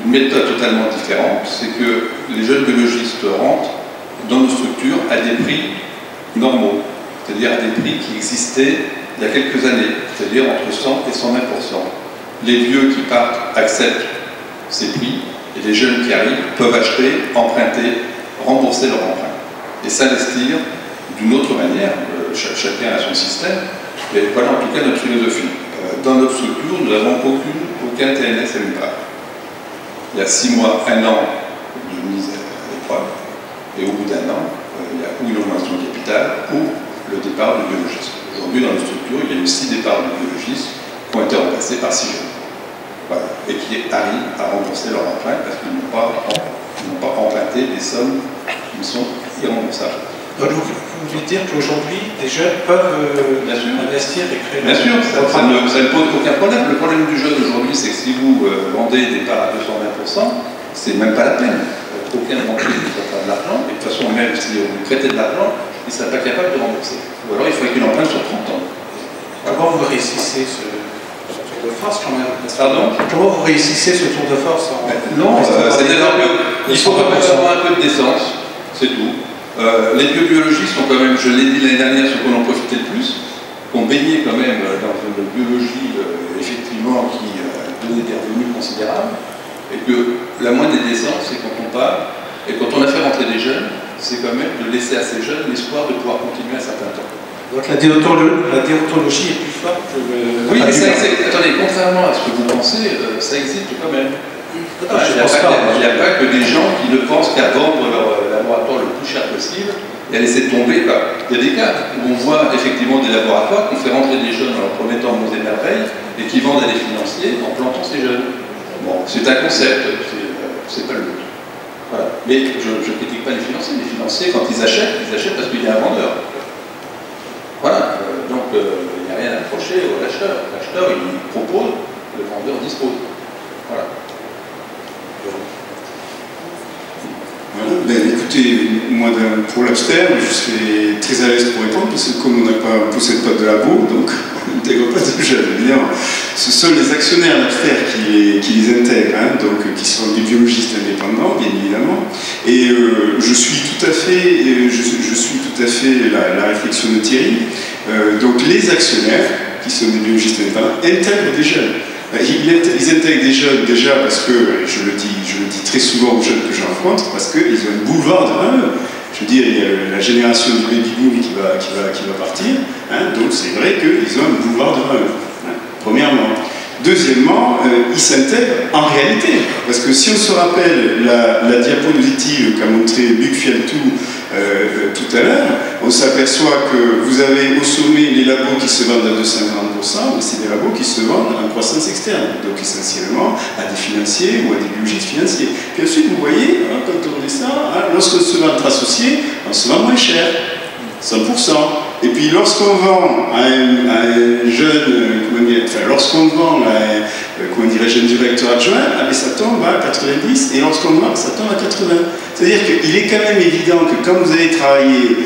une méthode totalement différente, c'est que les jeunes biologistes rentrent dans nos structures à des prix normaux, c'est-à-dire à des prix qui existaient il y a quelques années, c'est-à-dire entre 100 et 120%. Les vieux qui partent acceptent ces prix, et les jeunes qui arrivent peuvent acheter, emprunter, rembourser leur emprunt et s'investir d'une autre manière. Chacun a son système, mais voilà en tout cas notre philosophie. Dans notre structure, nous n'avons aucun TNS à une part. Il y a 6 mois, 1 an de mise à l'épreuve, et au bout d'1 an, il y a ou une augmentation de capital ou le départ du biologiste. Aujourd'hui, dans notre structure, il y a eu 6 départs de biologistes qui ont été remplacés par 6 jeunes. Voilà. Et qui arrivent à rembourser leur emprunt parce qu'ils n'ont pas emprunté des sommes qui sont irremboursables. Donc vous voulez dire qu'aujourd'hui, des jeunes peuvent investir et créer... Bien sûr, ça ne pose aucun problème. Le problème du jeune aujourd'hui, c'est que si vous vendez des parts à 220%, c'est même pas la peine. Aucun banquier ne peut faire de l'argent, et de toute façon, même si vous prêtez de l'argent, il ne serait pas capable de rembourser. Ou alors il faudrait qu'il emprunte sur 30 ans. Comment vous réussissez ce tour de force quand même? Pardon? Comment vous réussissez ce tour de force Non, c'est-à-dire qu'il faut quand même avoir un peu de décence, c'est tout. Les biobiologistes sont quand même, je l'ai dit l'année dernière, ceux qu'on en profitait le plus, qu'on baignait quand même dans une biologie effectivement qui donnait des revenus considérables, et que la moindre des décences, c'est quand on part, et quand on a fait rentrer des jeunes, c'est quand même de laisser à ces jeunes l'espoir de pouvoir continuer un certain temps. Donc la déontologie est plus forte que le... Oui, mais ça existe. Attendez, contrairement à ce que vous pensez, ça existe quand même. Il n'y a pas que des gens qui ne pensent qu'à vendre leur laboratoire le plus cher possible et à laisser tomber. Il y a des cas où on voit effectivement des laboratoires qui font rentrer des jeunes en leur promettant monts et merveilles et qui vendent à des financiers en plantant ces jeunes. Bon, c'est un concept, c'est pas le but. Voilà. Mais je ne critique pas les financiers. Les financiers, quand ils achètent parce qu'il y a un vendeur. Voilà. Donc il n'y a rien à reprocher à l'acheteur. L'acheteur, il propose, le vendeur dispose. Voilà. Voilà. Ben, écoutez, moi pour l'Abster, je serais très à l'aise pour répondre parce que comme on possède pas de labo, donc on n'intègre pas de jeunes, évidemment. Ce sont les actionnaires l'Abster qui les intègrent, hein, donc qui sont des biologistes indépendants, bien évidemment. Et je suis tout à fait la réflexion de Thierry. Donc les actionnaires, qui sont des biologistes indépendants, intègrent des jeunes. Ils intègrent des jeunes déjà parce que, je le dis très souvent aux jeunes que je rencontre, parce qu'ils ont un boulevard devant eux. Je veux dire, il y a la génération du baby boom qui va partir, hein, donc c'est vrai qu'ils ont un boulevard devant eux, hein, premièrement. Deuxièmement, ils s'intègrent en réalité, parce que si on se rappelle la diapositive qu'a montré Luc Fialtou tout à l'heure, on s'aperçoit que vous avez au sommet les labos qui se vendent à 250%, mais c'est des labos qui se vendent en croissance externe, donc essentiellement à des financiers ou à des biologistes financiers. Puis ensuite, vous voyez, hein, quand on descend, hein, lorsqu'on se vend entre associés, on se vend moins cher, 100%. Et puis lorsqu'on vend à un jeune, lorsqu'on vend à un jeune directeur adjoint, ça tombe à 90, et lorsqu'on vend, ça tombe à 80. C'est-à-dire qu'il est quand même évident que quand vous avez travaillé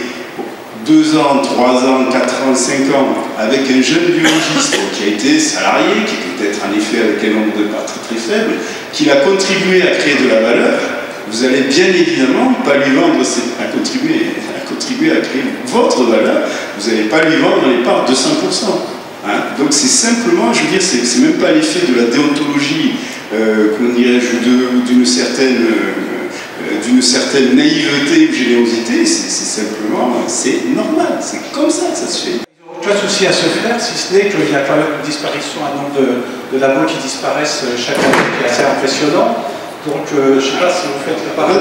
2 ans, 3 ans, 4 ans, 5 ans avec un jeune biologiste qui a été salarié, qui était peut-être en effet avec un nombre de parts très très faible, qui a contribué à créer de la valeur, vous allez bien évidemment pas lui vendre, à contribuer à créer votre valeur, vous n'allez pas lui vendre les parts de 100%. Hein. Donc c'est simplement, je veux dire, c'est même pas l'effet de la déontologie, comment dirais-je, d'une certaine naïveté ou générosité, c'est simplement, c'est normal, c'est comme ça que ça se fait. Pas de souci à se faire, si ce n'est qu'il y a quand même une disparition, un nombre de labos qui disparaissent chaque année, qui est assez impressionnant. Donc, je ne sais pas si vous faites la part.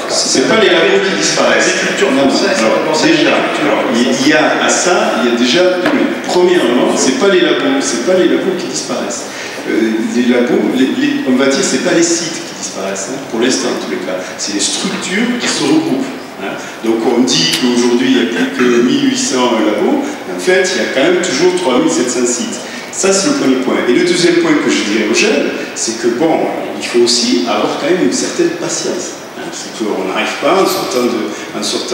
C'est pas les labos qui disparaissent. L'agriculture française, il y a à ça, il y a déjà, premièrement, c'est pas les labos qui disparaissent. Les labos, on va dire, c'est pas les sites qui disparaissent, hein, pour l'instant en tous les cas. C'est les structures qui se regroupent. Hein. Donc on dit qu'aujourd'hui il n'y a plus que 1800 labos, en fait il y a quand même toujours 3700 sites. Ça c'est le premier point. Et le deuxième point que je dirais aux jeunes, c'est que bon, il faut aussi avoir quand même une certaine patience. Hein. C'est qu'on n'arrive pas en sortant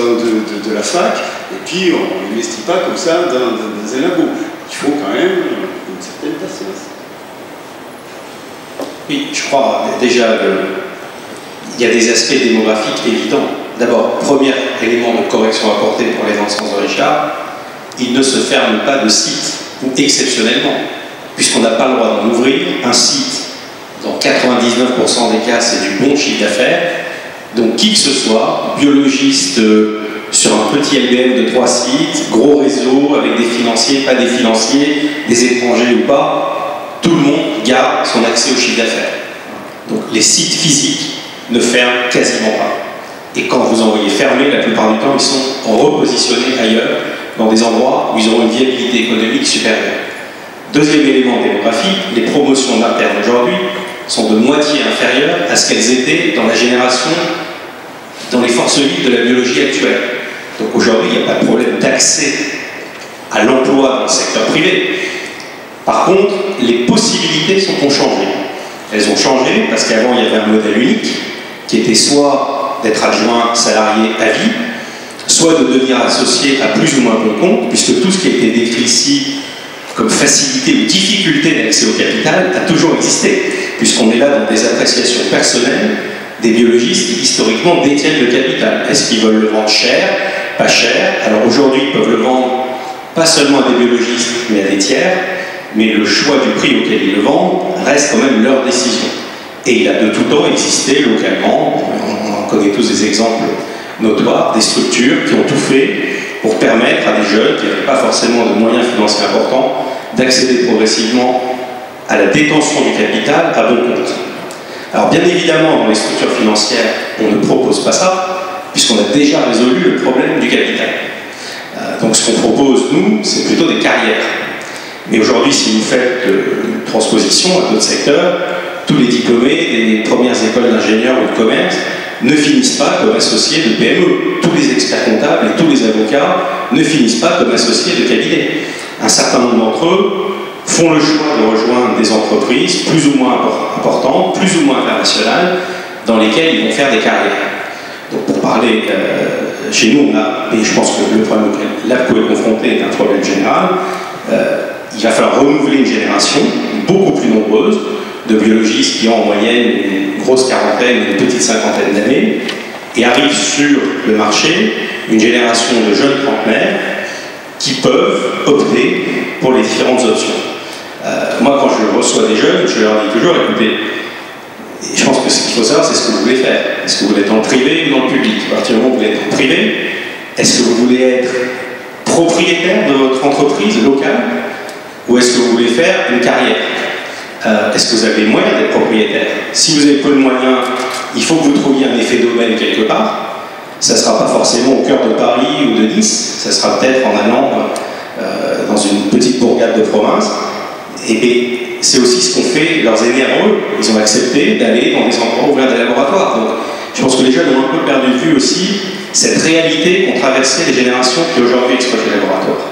de la fac, et puis on n'investit pas comme ça dans un labo. Il faut quand même une certaine patience. Oui, je crois déjà il y a des aspects démographiques évidents. D'abord, premier élément de correction apporté pour les sens de Richard, il ne se ferme pas de site, ou exceptionnellement, puisqu'on n'a pas le droit d'en ouvrir. Un site, dans 99% des cas, c'est du bon chiffre d'affaires. Donc qui que ce soit, biologiste sur un petit LBM de 3 sites, gros réseau avec des financiers, pas des financiers, des étrangers ou pas, tout le monde garde son accès au chiffre d'affaires. Donc les sites physiques ne ferment quasiment pas. Et quand vous en voyez fermer, la plupart du temps, ils sont repositionnés ailleurs, dans des endroits où ils auront une viabilité économique supérieure. Deuxième élément démographique, les promotions d'interne aujourd'hui sont de moitié inférieures à ce qu'elles étaient dans la génération, dans les forces vives de la biologie actuelle. Donc aujourd'hui, il n'y a pas de problème d'accès à l'emploi dans le secteur privé. Par contre, les possibilités ont changé. Elles ont changé parce qu'avant, il y avait un modèle unique qui était soit d'être adjoint salarié à vie, soit de devenir associé à plus ou moins bon compte, puisque tout ce qui a été décrit ici comme facilité ou difficulté d'accès au capital a toujours existé, puisqu'on est là dans des appréciations personnelles des biologistes qui historiquement détiennent le capital. Est-ce qu'ils veulent le vendre cher, pas cher? Alors aujourd'hui, ils peuvent le vendre pas seulement à des biologistes, mais à des tiers, mais le choix du prix auquel ils le vendent reste quand même leur décision. Et il a de tout temps existé localement, on connaît tous des exemples notoires, des structures qui ont tout fait pour permettre à des jeunes qui n'avaient pas forcément de moyens financiers importants d'accéder progressivement à la détention du capital à bon compte. Alors bien évidemment, dans les structures financières, on ne propose pas ça, puisqu'on a déjà résolu le problème du capital. Donc ce qu'on propose, nous, c'est plutôt des carrières. Mais aujourd'hui, si vous faites une transposition à d'autres secteurs, tous les diplômés des premières écoles d'ingénieurs ou de commerce ne finissent pas comme associés de PME. Tous les experts comptables et tous les avocats ne finissent pas comme associés de cabinet. Un certain nombre d'entre eux font le choix de rejoindre des entreprises plus ou moins importantes, plus ou moins internationales, dans lesquelles ils vont faire des carrières. Donc pour parler, chez nous, on a, et je pense que le problème auquel l'APCO est confronté est un problème général, il va falloir renouveler une génération beaucoup plus nombreuse de biologistes qui ont en moyenne une grosse quarantaine, une petite cinquantaine d'années, et arrive sur le marché une génération de jeunes trentenaires qui peuvent opter pour les différentes options. Moi, quand je reçois des jeunes, je leur dis toujours, écoutez, je pense que ce qu'il faut savoir, c'est ce que vous voulez faire. Est-ce que vous voulez être dans le privé ou dans le public? À partir du moment où vous voulez être dans le privé, est-ce que vous voulez être propriétaire de votre entreprise locale ou est-ce que vous voulez faire une carrière? Est-ce que vous avez les moyens d'être propriétaire? Si vous avez peu de moyens, il faut que vous trouviez un effet d'aubaine quelque part. Ça ne sera pas forcément au cœur de Paris ou de Nice, ça sera peut-être en allant dans une petite bourgade de province. Et c'est aussi ce qu'ont fait leurs aînés avant eux. Ils ont accepté d'aller dans des endroits ouverts des laboratoires. Donc, je pense que les jeunes ont un peu perdu de vue aussi cette réalité qu'ont traversé les générations qui aujourd'hui exploitent les laboratoires.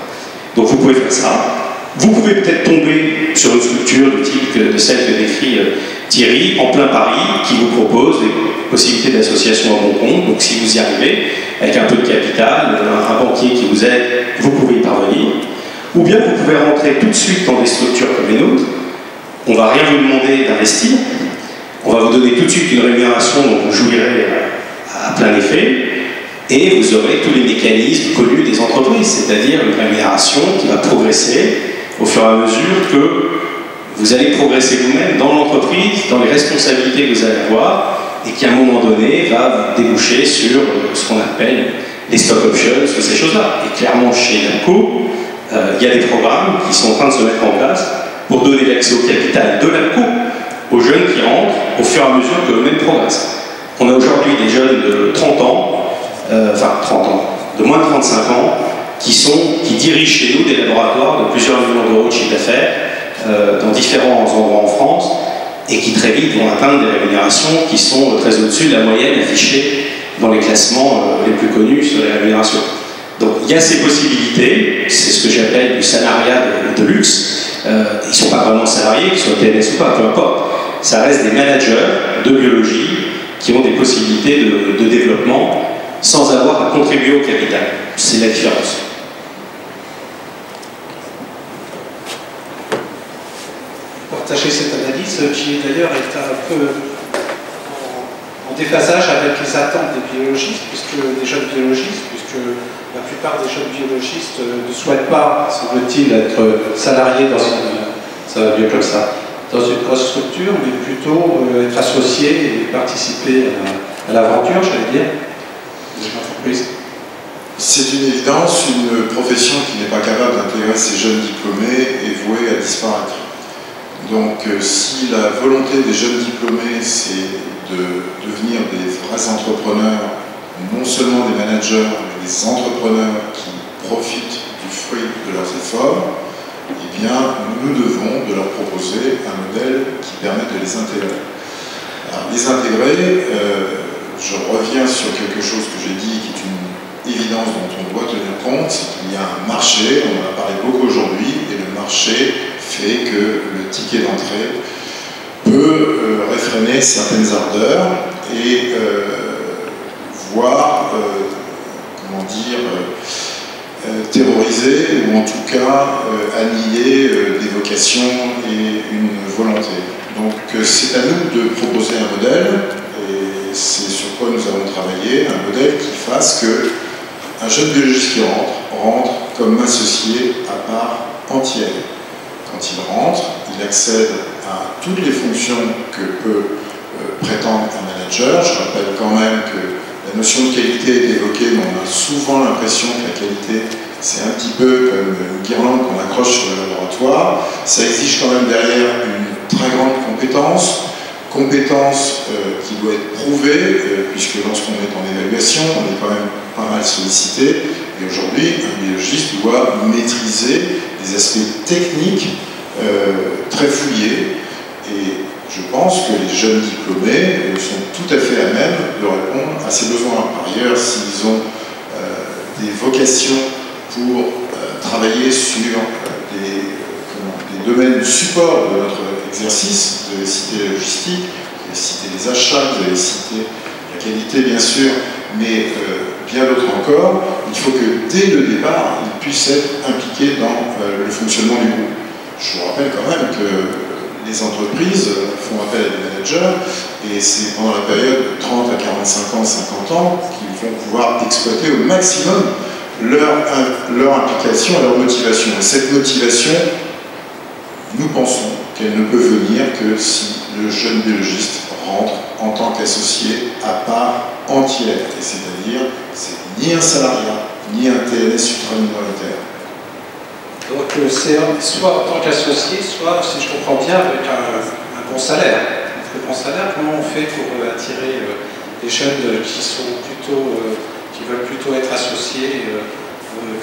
Donc vous pouvez faire ça. Vous pouvez peut-être tomber sur une structure du type de celle que décrit Thierry, en plein Paris, qui vous propose des possibilités d'association à bon compte. Donc si vous y arrivez, avec un peu de capital, un banquier qui vous aide, vous pouvez y parvenir. Ou bien vous pouvez rentrer tout de suite dans des structures comme les nôtres. On ne va rien vous demander d'investir. On va vous donner tout de suite une rémunération dont vous jouirez à plein effet. Et vous aurez tous les mécanismes connus des entreprises, c'est-à-dire une rémunération qui va progresser au fur et à mesure que vous allez progresser vous-même dans l'entreprise, dans les responsabilités que vous allez avoir, et qui à un moment donné va vous déboucher sur ce qu'on appelle les stock options, ou ces choses-là. Et clairement, chez Labco, il y a des programmes qui sont en train de se mettre en place pour donner l'accès au capital de Labco aux jeunes qui rentrent au fur et à mesure que eux-mêmes progressent. On a aujourd'hui des jeunes de 30 ans, de moins de 35 ans, qui dirigent chez nous des laboratoires de plusieurs millions d'euros de chiffre d'affaires dans différents endroits en France et qui très vite vont atteindre des rémunérations qui sont très au-dessus de la moyenne affichée dans les classements les plus connus sur les rémunérations. Donc il y a ces possibilités, c'est ce que j'appelle du salariat de luxe. Ils ne sont pas vraiment salariés, qu'ils soient TNS ou pas, peu importe. Ça reste des managers de biologie qui ont des possibilités de développement sans avoir à contribuer au capital. C'est la différence. Partager cette analyse qui d'ailleurs est un peu en déphasage avec les attentes des biologistes, des jeunes biologistes, puisque la plupart des jeunes biologistes ne souhaitent pas, semble-t-il, être salariés dans ça va mieux comme ça, dans une grosse structure, mais plutôt être associés et participer à l'aventure, j'allais dire, de l'entreprise. C'est une évidence, une profession qui n'est pas capable d'intégrer ces jeunes diplômés est vouée à disparaître. Donc si la volonté des jeunes diplômés c'est de devenir des vrais entrepreneurs, non seulement des managers, mais des entrepreneurs qui profitent du fruit de leurs efforts, eh bien nous devons de leur proposer un modèle qui permette de les intégrer. Alors les intégrer, je reviens sur quelque chose que j'ai dit qui est une évidence dont on doit tenir compte, c'est qu'il y a un marché, on en a parlé beaucoup aujourd'hui, et le marché fait que le ticket d'entrée peut réfréner certaines ardeurs et voire, terroriser ou en tout cas annihiler des vocations et une volonté. Donc c'est à nous de proposer un modèle, et c'est sur quoi nous avons travaillé, un modèle qui fasse que un jeune biologiste qui rentre comme associé à part entière. Quand il rentre, il accède à toutes les fonctions que peut prétendre un manager. Je rappelle quand même que la notion de qualité est évoquée, mais on a souvent l'impression que la qualité, c'est un petit peu comme une guirlande qu'on accroche sur le laboratoire. Ça exige quand même derrière une très grande compétence qui doit être prouvée, puisque lorsqu'on est en évaluation, on est quand même pas mal sollicité. Et aujourd'hui, un biologiste doit maîtriser des aspects techniques très fouillés. Et je pense que les jeunes diplômés sont tout à fait à même de répondre à ces besoins. Par ailleurs, s'ils ont des vocations pour travailler sur des domaines de support de notre exercice, vous avez cité la logistique, vous avez cité les achats, vous avez cité la qualité bien sûr, mais bien d'autres encore, il faut que dès le départ, ils puissent être impliqués dans le fonctionnement du groupe. Je vous rappelle quand même que les entreprises font appel à des managers et c'est pendant la période de 30 à 45 ans, 50 ans qu'ils vont pouvoir exploiter au maximum leur implication et leur motivation. Et cette motivation, nous pensons qu'elle ne peut venir que si le jeune biologiste rentre en tant qu'associé à part entière. Et c'est-à-dire, c'est ni un salariat, ni un TNS supraminoritaire. Donc c'est soit en tant qu'associé, soit, si je comprends bien, avec un bon salaire. Un très bon salaire, comment on fait pour attirer des jeunes qui veulent plutôt être associés,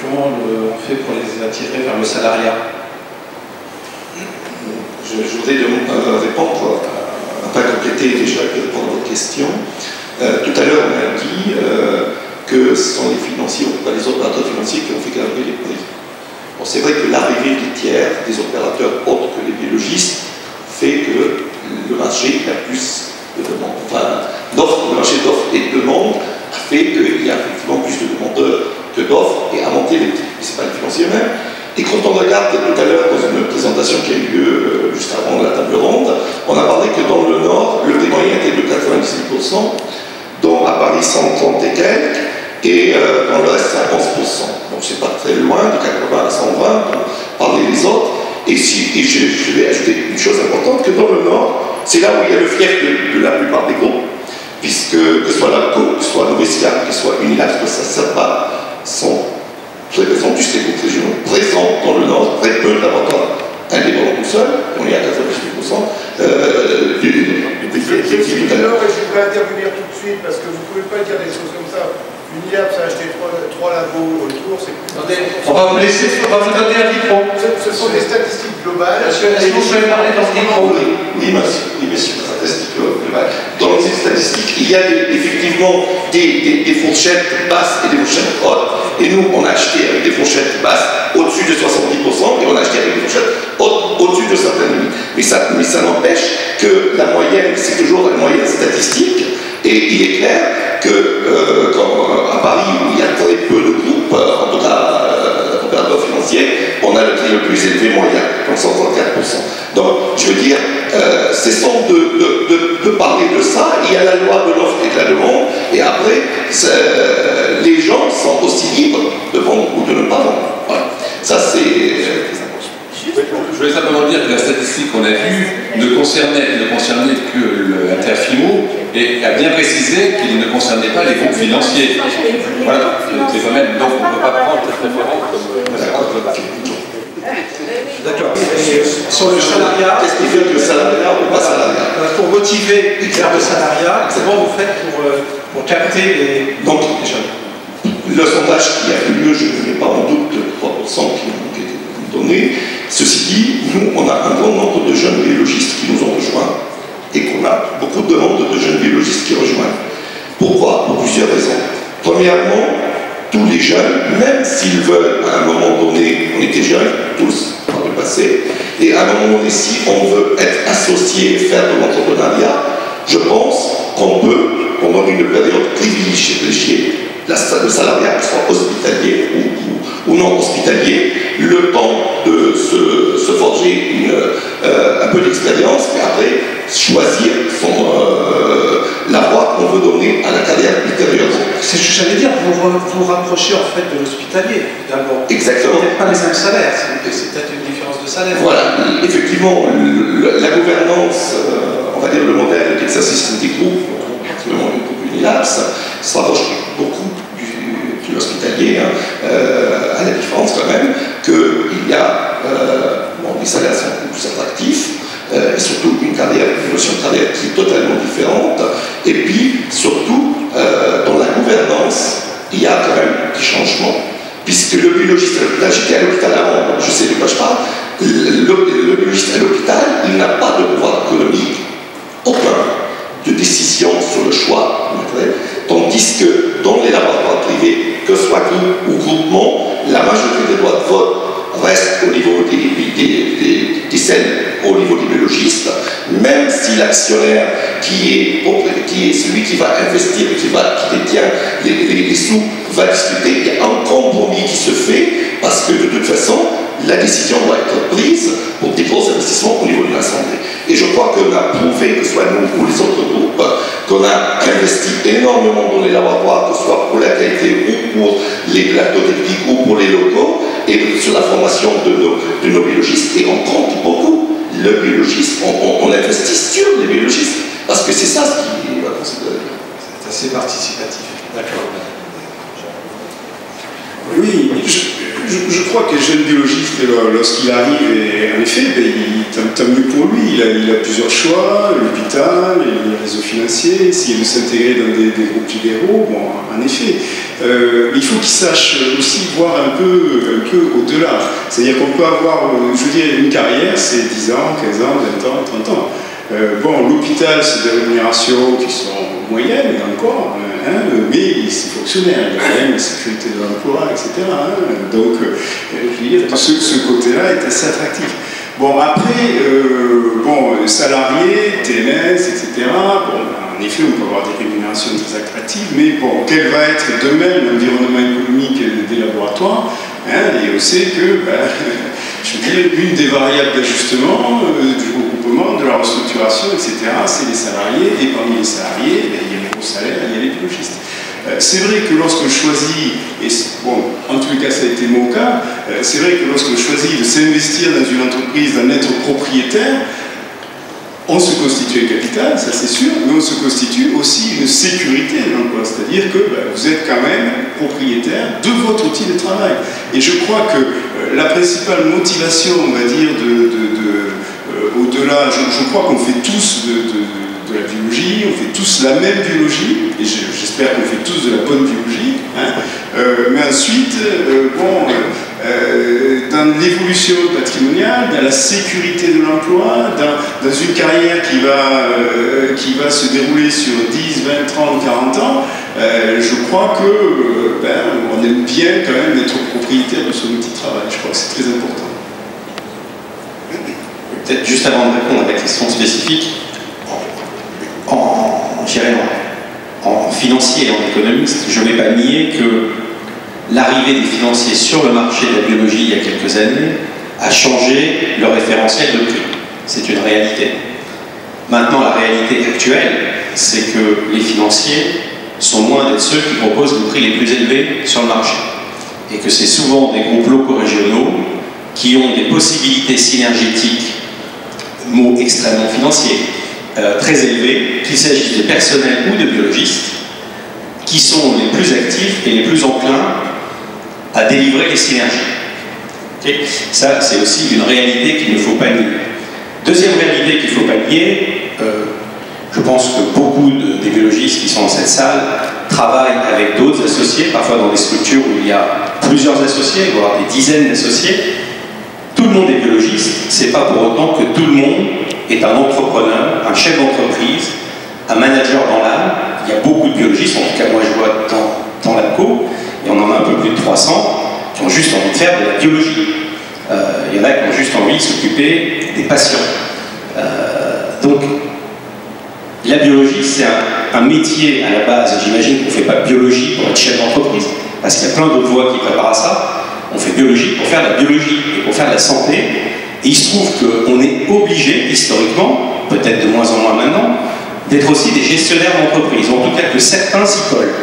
comment on fait pour les attirer vers le salariat? Je voudrais répondre, pas compléter déjà que répondre à votre question. Tout à l'heure, on a dit que ce sont les financiers, ou pas les opérateurs financiers qui ont fait grimper les prix. Bon, c'est vrai que l'arrivée des tiers, des opérateurs autres que les biologistes, fait que le marché a plus de demandes. Enfin, le marché d'offres et de demandes fait qu'il y a effectivement plus de demandeurs que d'offres et a monté les prix. Ce n'est pas les financiers eux-mêmes. Et quand on regarde tout à l'heure dans une présentation qui a eu lieu juste avant la table ronde, on a parlé que dans le Nord, le prix moyen était de 98%, dont à Paris 130 et quelques, et dans le reste c'est à 11%. Donc c'est pas très loin, de 80 à 120, pour parler des autres. Et je vais ajouter une chose importante, que dans le Nord, c'est là où il y a le fief de la plupart des groupes, puisque que ce soit l'APCO, que ce soit Novesia, que ce soit Unilab, que ça ne sert pas, sont très présents, tous ces groupes régionaux, présents dans le Nord, très peu de laboratoires indépendants tout seuls, on est à 98% du Nord, et je voudrais intervenir tout de suite, parce que vous ne pouvez pas dire des choses comme ça. Unilab, ça a acheté 3 labos autour, c'est plus... On va vous laisser, on va vous donner un micro. Ce sont des statistiques globales. Est-ce que vous pouvez parler dans le micro? Oui, monsieur, statistiques globales. Dans les statistiques, il y a effectivement des fourchettes basses et des fourchettes hautes. Et nous, on a acheté avec des fourchettes basses au-dessus de 70% et on a acheté avec des fourchettes hautes au-dessus de certaines limites. Mais ça n'empêche que la moyenne, c'est toujours la moyenne statistique. Et il est clair que à Paris, où il y a très peu de groupes, en tout cas opérateurs financiers, on a le prix le plus élevé moyen, donc 134%. Donc, je veux dire, cessons de parler de ça. Il y a la loi de l'offre et de la demande, et après, les gens sont aussi libres de vendre ou de ne pas vendre. Voilà. Ça, c'est... Je voulais simplement dire que la statistique qu'on a vue ne concernait que l'Interfimo et a bien précisé qu'il ne concernait pas les groupes financiers. Voilà, c'est quand même, donc on ne peut pas prendre cette référence comme référence globale. D'accord. Sur le salariat, qu'est-ce qui fait que le salariat ou pas salariat? Pour motiver vers le salariat, comment vous faites pour capter les jeunes? Le sondage qui a eu lieu, je ne mets pas en doute de 3% qui ont été donnés. Ceci dit, nous, on a un grand nombre de jeunes biologistes qui nous ont rejoints et qu'on a beaucoup de demandes de jeunes biologistes qui rejoignent. Pourquoi? Pour plusieurs raisons. Premièrement, tous les jeunes, même s'ils veulent, à un moment donné, on était jeunes, tous, par le passé, et à un moment donné, si on veut être associé, faire de l'entrepreneuriat, je pense qu'on peut, pendant une période privilégiée, le salariat, qu'il soit hospitalier ou non hospitalier, le temps de se forger un peu d'expérience, et après choisir la voie qu'on veut donner à la carrière ultérieure. C'est ce que j'allais dire, vous rapprochez en fait de l'hospitalier, d'abord. Exactement. Peut-être pas les mêmes salaires, c'est peut-être une différence de salaire. Voilà, effectivement, la gouvernance, on va dire le modèle d'exercice des groupes, particulièrement le groupe Unilab, se rapproche beaucoup de l'hospitalier, à la différence quand même qu'il y a des salaires sont beaucoup plus attractifs, et surtout une notion de carrière qui est totalement différente, et puis surtout dans la gouvernance il y a quand même des changements, puisque le biologiste à l'hôpital, j'étais à l'hôpital avant, je sais de quoi je parle, le biologiste à l'hôpital, il n'a pas de pouvoir économique, aucun, de décision sur le choix, tandis que dans les laboratoires privés, que ce soit groupe ou groupement, la majorité des droits de vote reste au niveau des scènes, au niveau des biologistes, même si l'actionnaire qui est celui qui va investir, qui détient les sous, va discuter, il y a un compromis qui se fait, parce que de toute façon, la décision doit être prise pour des gros investissements au niveau de l'Assemblée. Et je crois qu'on a prouvé, que ce soit nous ou les autres groupes, qu'on a investi énormément dans les laboratoires, que ce soit pour la qualité ou pour les plateaux techniques ou pour les locaux, et sur la formation de nos biologistes. Et on compte beaucoup le biologiste, on investit sur les biologistes, parce que c'est ça ce qui va considérer. C'est assez participatif. D'accord. Oui, je crois que le jeune biologiste, lorsqu'il arrive, et en effet, tant mieux pour lui, il a plusieurs choix, l'hôpital, les réseaux financiers, s'il veut s'intégrer dans des groupes libéraux, bon, en effet. Il faut qu'il sache aussi voir un peu au-delà. C'est-à-dire qu'on peut avoir, je veux dire, une carrière, c'est 10 ans, 15 ans, 20 ans, 30 ans. Bon, l'hôpital, c'est des rémunérations qui sont moyennes encore, mais c'est fonctionnaire, il y a quand même la sécurité de l'emploi, etc. Donc, je veux dire, ce côté-là est assez attractif. Bon, après, salariés, TNS, etc., bon, en effet, on peut avoir des rémunérations très attractives, mais bon, quel va être demain l'environnement économique des laboratoires, et on sait que, je veux dire, une des variables d'ajustement du regroupement, de la restructuration, etc., c'est les salariés, et parmi les salariés, il y a les gros salaires, il y a les biologistes. C'est vrai que lorsqu'on choisit, et bon, en tous les cas ça a été mon cas, c'est vrai que lorsqu'on choisit de s'investir dans une entreprise, d'en être propriétaire, on se constitue un capital, ça c'est sûr, mais on se constitue aussi une sécurité de l'emploi, c'est-à-dire que vous êtes quand même propriétaire de votre outil de travail. Et je crois que la principale motivation, on va dire, au-delà, je crois qu'on fait tous de la biologie, on fait tous la même biologie, et j'espère qu'on fait tous de la bonne biologie, hein. Mais ensuite, dans l'évolution patrimoniale, dans la sécurité de l'emploi, dans une carrière qui va se dérouler sur 10, 20, 30, 40 ans, je crois que on aime bien quand même être propriétaire de son outil de travail. Je crois que c'est très important. Peut-être juste avant de répondre à la question spécifique, en financier et en économiste, je ne vais pas nier que l'arrivée des financiers sur le marché de la biologie il y a quelques années a changé le référentiel de prix. C'est une réalité. Maintenant, la réalité actuelle, c'est que les financiers sont loin d'être ceux qui proposent les prix les plus élevés sur le marché. Et que c'est souvent des groupes locaux régionaux qui ont des possibilités synergétiques, mot extrêmement financier, très élevés, qu'il s'agisse de personnel ou de biologistes, qui sont les plus actifs et les plus enclins à délivrer les synergies. Okay. Ça, c'est aussi une réalité qu'il ne faut pas nier. Deuxième réalité qu'il ne faut pas nier, je pense que beaucoup des biologistes qui sont dans cette salle travaillent avec d'autres associés, parfois dans des structures où il y a plusieurs associés, voire des dizaines d'associés. Tout le monde est biologiste, c'est pas pour autant que tout le monde est un entrepreneur, un chef d'entreprise, un manager dans l'âme. Il y a beaucoup de biologistes, en tout cas moi je vois dans l'APCO, et on en a un peu plus de 300, qui ont juste envie de faire de la biologie. Il y en a qui ont juste envie de s'occuper des patients. Donc, la biologie, c'est un métier à la base. J'imagine qu'on ne fait pas biologie pour être chef d'entreprise, parce qu'il y a plein d'autres voies qui préparent à ça. On fait biologie pour faire de la biologie et pour faire de la santé. Et il se trouve qu'on est obligé, historiquement, peut-être de moins en moins maintenant, d'être aussi des gestionnaires d'entreprise, en tout cas que certains s'y collent.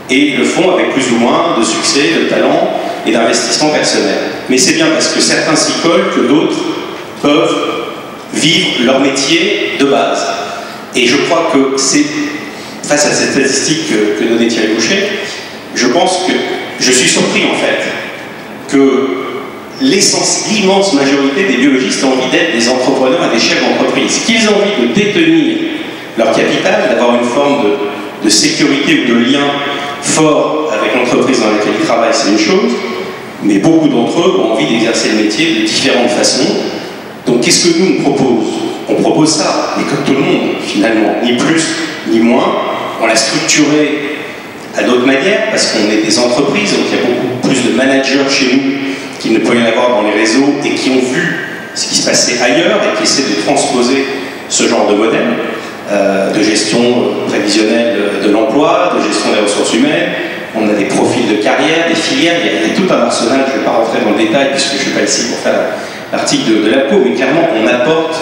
Et le font avec plus ou moins de succès, de talent et d'investissement personnel. Mais c'est bien parce que certains s'y collent que d'autres peuvent vivre leur métier de base. Et je crois que c'est, face à cette statistique que donnait Thierry Boucher, je pense que je suis surpris en fait que l'immense majorité des biologistes ont envie d'être des entrepreneurs et des chefs d'entreprise, qu'ils ont envie de détenir leur capital, d'avoir une forme de sécurité ou de lien fort avec l'entreprise dans laquelle ils travaillent, c'est une chose, mais beaucoup d'entre eux ont envie d'exercer le métier de différentes façons. Donc qu'est-ce que nous on propose? On propose ça, mais comme tout le monde, finalement, ni plus ni moins. On l'a structuré à d'autres manières, parce qu'on est des entreprises, donc il y a beaucoup plus de managers chez nous qu'il ne peut y en avoir dans les réseaux, et qui ont vu ce qui se passait ailleurs, et qui essaient de transposer ce genre de modèle de gestion prévisionnelle de l'emploi, de gestion des ressources humaines. On a des profils de carrière, des filières, il y a tout un arsenal, je ne vais pas rentrer dans le détail, puisque je ne suis pas ici pour faire l'article de l'APCO, mais clairement, on apporte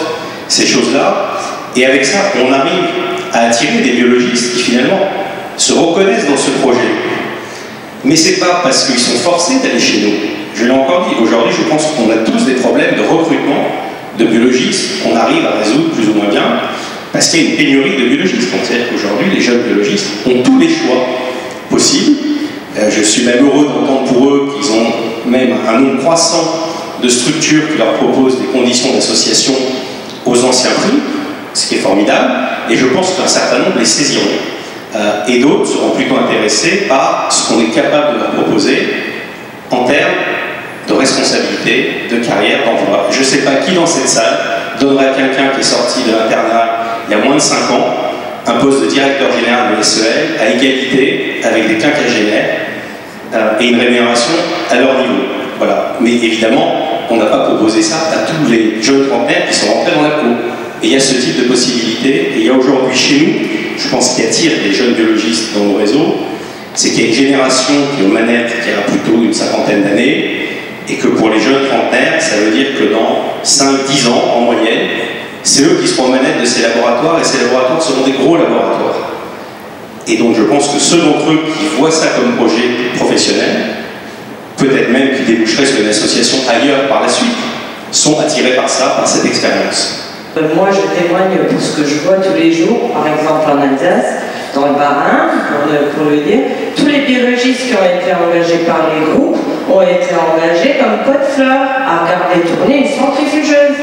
ces choses-là, et avec ça, on arrive à attirer des biologistes qui, finalement, se reconnaissent dans ce projet. Mais c'est pas parce qu'ils sont forcés d'aller chez nous. Je l'ai encore dit, aujourd'hui, je pense qu'on a tous des problèmes de recrutement de biologistes qu'on arrive à résoudre plus ou moins bien, parce qu'il y a une pénurie de biologistes. C'est-à-dire qu'aujourd'hui, les jeunes biologistes ont tous les choix possibles. Je suis même heureux d'entendre pour eux qu'ils ont même un nombre croissant de structures qui leur proposent des conditions d'association aux anciens prix, ce qui est formidable, et je pense qu'un certain nombre les saisiront. Et d'autres seront plutôt intéressés par ce qu'on est capable de leur proposer en termes de responsabilité, de carrière, d'emploi. Je ne sais pas qui dans cette salle donnerait à quelqu'un qui est sorti de l'internat il y a moins de 5 ans un poste de directeur général de SEL à égalité avec des quinquagénaires et une rémunération à leur niveau. Voilà. Mais évidemment, on n'a pas proposé ça à tous les jeunes trentenaires qui sont rentrés dans la cour. Et il y a ce type de possibilités, et il y a aujourd'hui chez nous, je pense qu'il attire les jeunes biologistes dans nos réseaux, c'est qu'il y a une génération qui est aux manettes, qui a plutôt une 50aine d'années, et que pour les jeunes trentenaires, ça veut dire que dans 5-10 ans, en moyenne, c'est eux qui seront aux manettes de ces laboratoires, et ces laboratoires seront des gros laboratoires. Et donc je pense que ceux d'entre eux qui voient ça comme projet professionnel, peut-être même qui déboucheraient sur une association ailleurs par la suite, sont attirés par ça, par cette expérience. Moi, je témoigne pour ce que je vois tous les jours, par exemple en Alsace, dans le Bas-Rhin, pour le dire. Tous les biologistes qui ont été engagés par les groupes ont été engagés comme pot de fleurs à regarder tourner une centrifugeuse.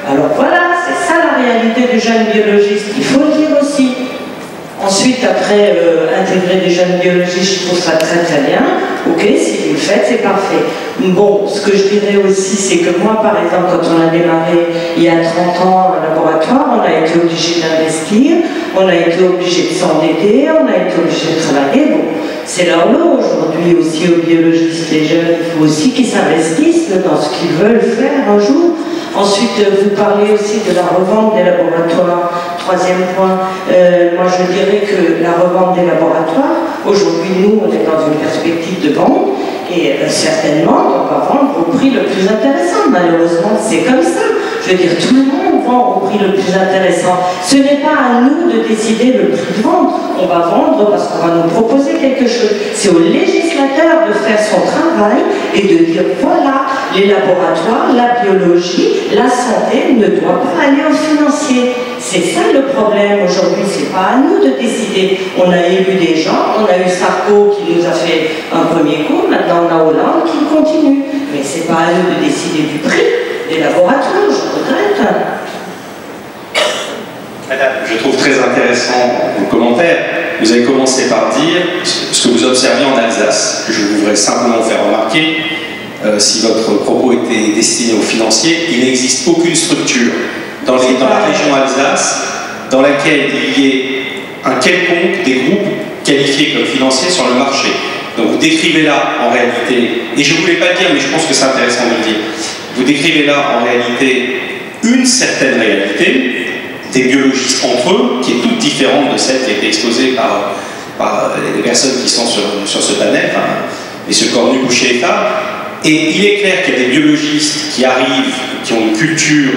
Alors voilà, c'est ça la réalité du jeune biologiste, il faut le dire aussi. Ensuite, après, intégrer des jeunes biologistes, je trouve ça très très bien. Ok, si vous le faites, c'est parfait. Bon, ce que je dirais aussi, c'est que moi, par exemple, quand on a démarré il y a 30 ans un laboratoire, on a été obligé d'investir, on a été obligé de s'endetter, on a été obligé de travailler. Bon, c'est leur lot aujourd'hui aussi aux biologistes, les jeunes. Il faut aussi qu'ils s'investissent dans ce qu'ils veulent faire un jour. Ensuite, vous parlez aussi de la revente des laboratoires. Troisième point, moi je dirais que la revente des laboratoires, aujourd'hui nous on est dans une perspective de vente et certainement on va vendre au prix le plus intéressant. Malheureusement c'est comme ça. Je veux dire, tout le monde vend au prix le plus intéressant. Ce n'est pas à nous de décider le prix de vente. On va vendre parce qu'on va nous proposer quelque chose. C'est au législateur de faire son travail et de dire voilà, les laboratoires, la biologie, la santé ne doit pas aller au financier. C'est ça le problème aujourd'hui, c'est pas à nous de décider. On a élu des gens, on a eu Sarko qui nous a fait un premier coup, maintenant on a Hollande qui continue. Mais c'est pas à nous de décider du prix des laboratoires, je regrette. Madame, je trouve très intéressant vos commentaires. Vous avez commencé par dire ce que vous observez en Alsace. Je voudrais simplement faire remarquer, si votre propos était destiné aux financiers, il n'existe aucune structure dans la région Alsace dans laquelle il y ait un quelconque des groupes qualifiés comme financiers sur le marché. Donc vous décrivez là en réalité, et je ne voulais pas le dire mais je pense que c'est intéressant de le dire, vous décrivez là en réalité une certaine réalité des biologistes entre eux qui est toute différente de celle qui a été exposée par les personnes qui sont sur ce panel, M. Cornu, Boucher et Fabre. Et il est clair qu'il y a des biologistes qui arrivent, qui ont une culture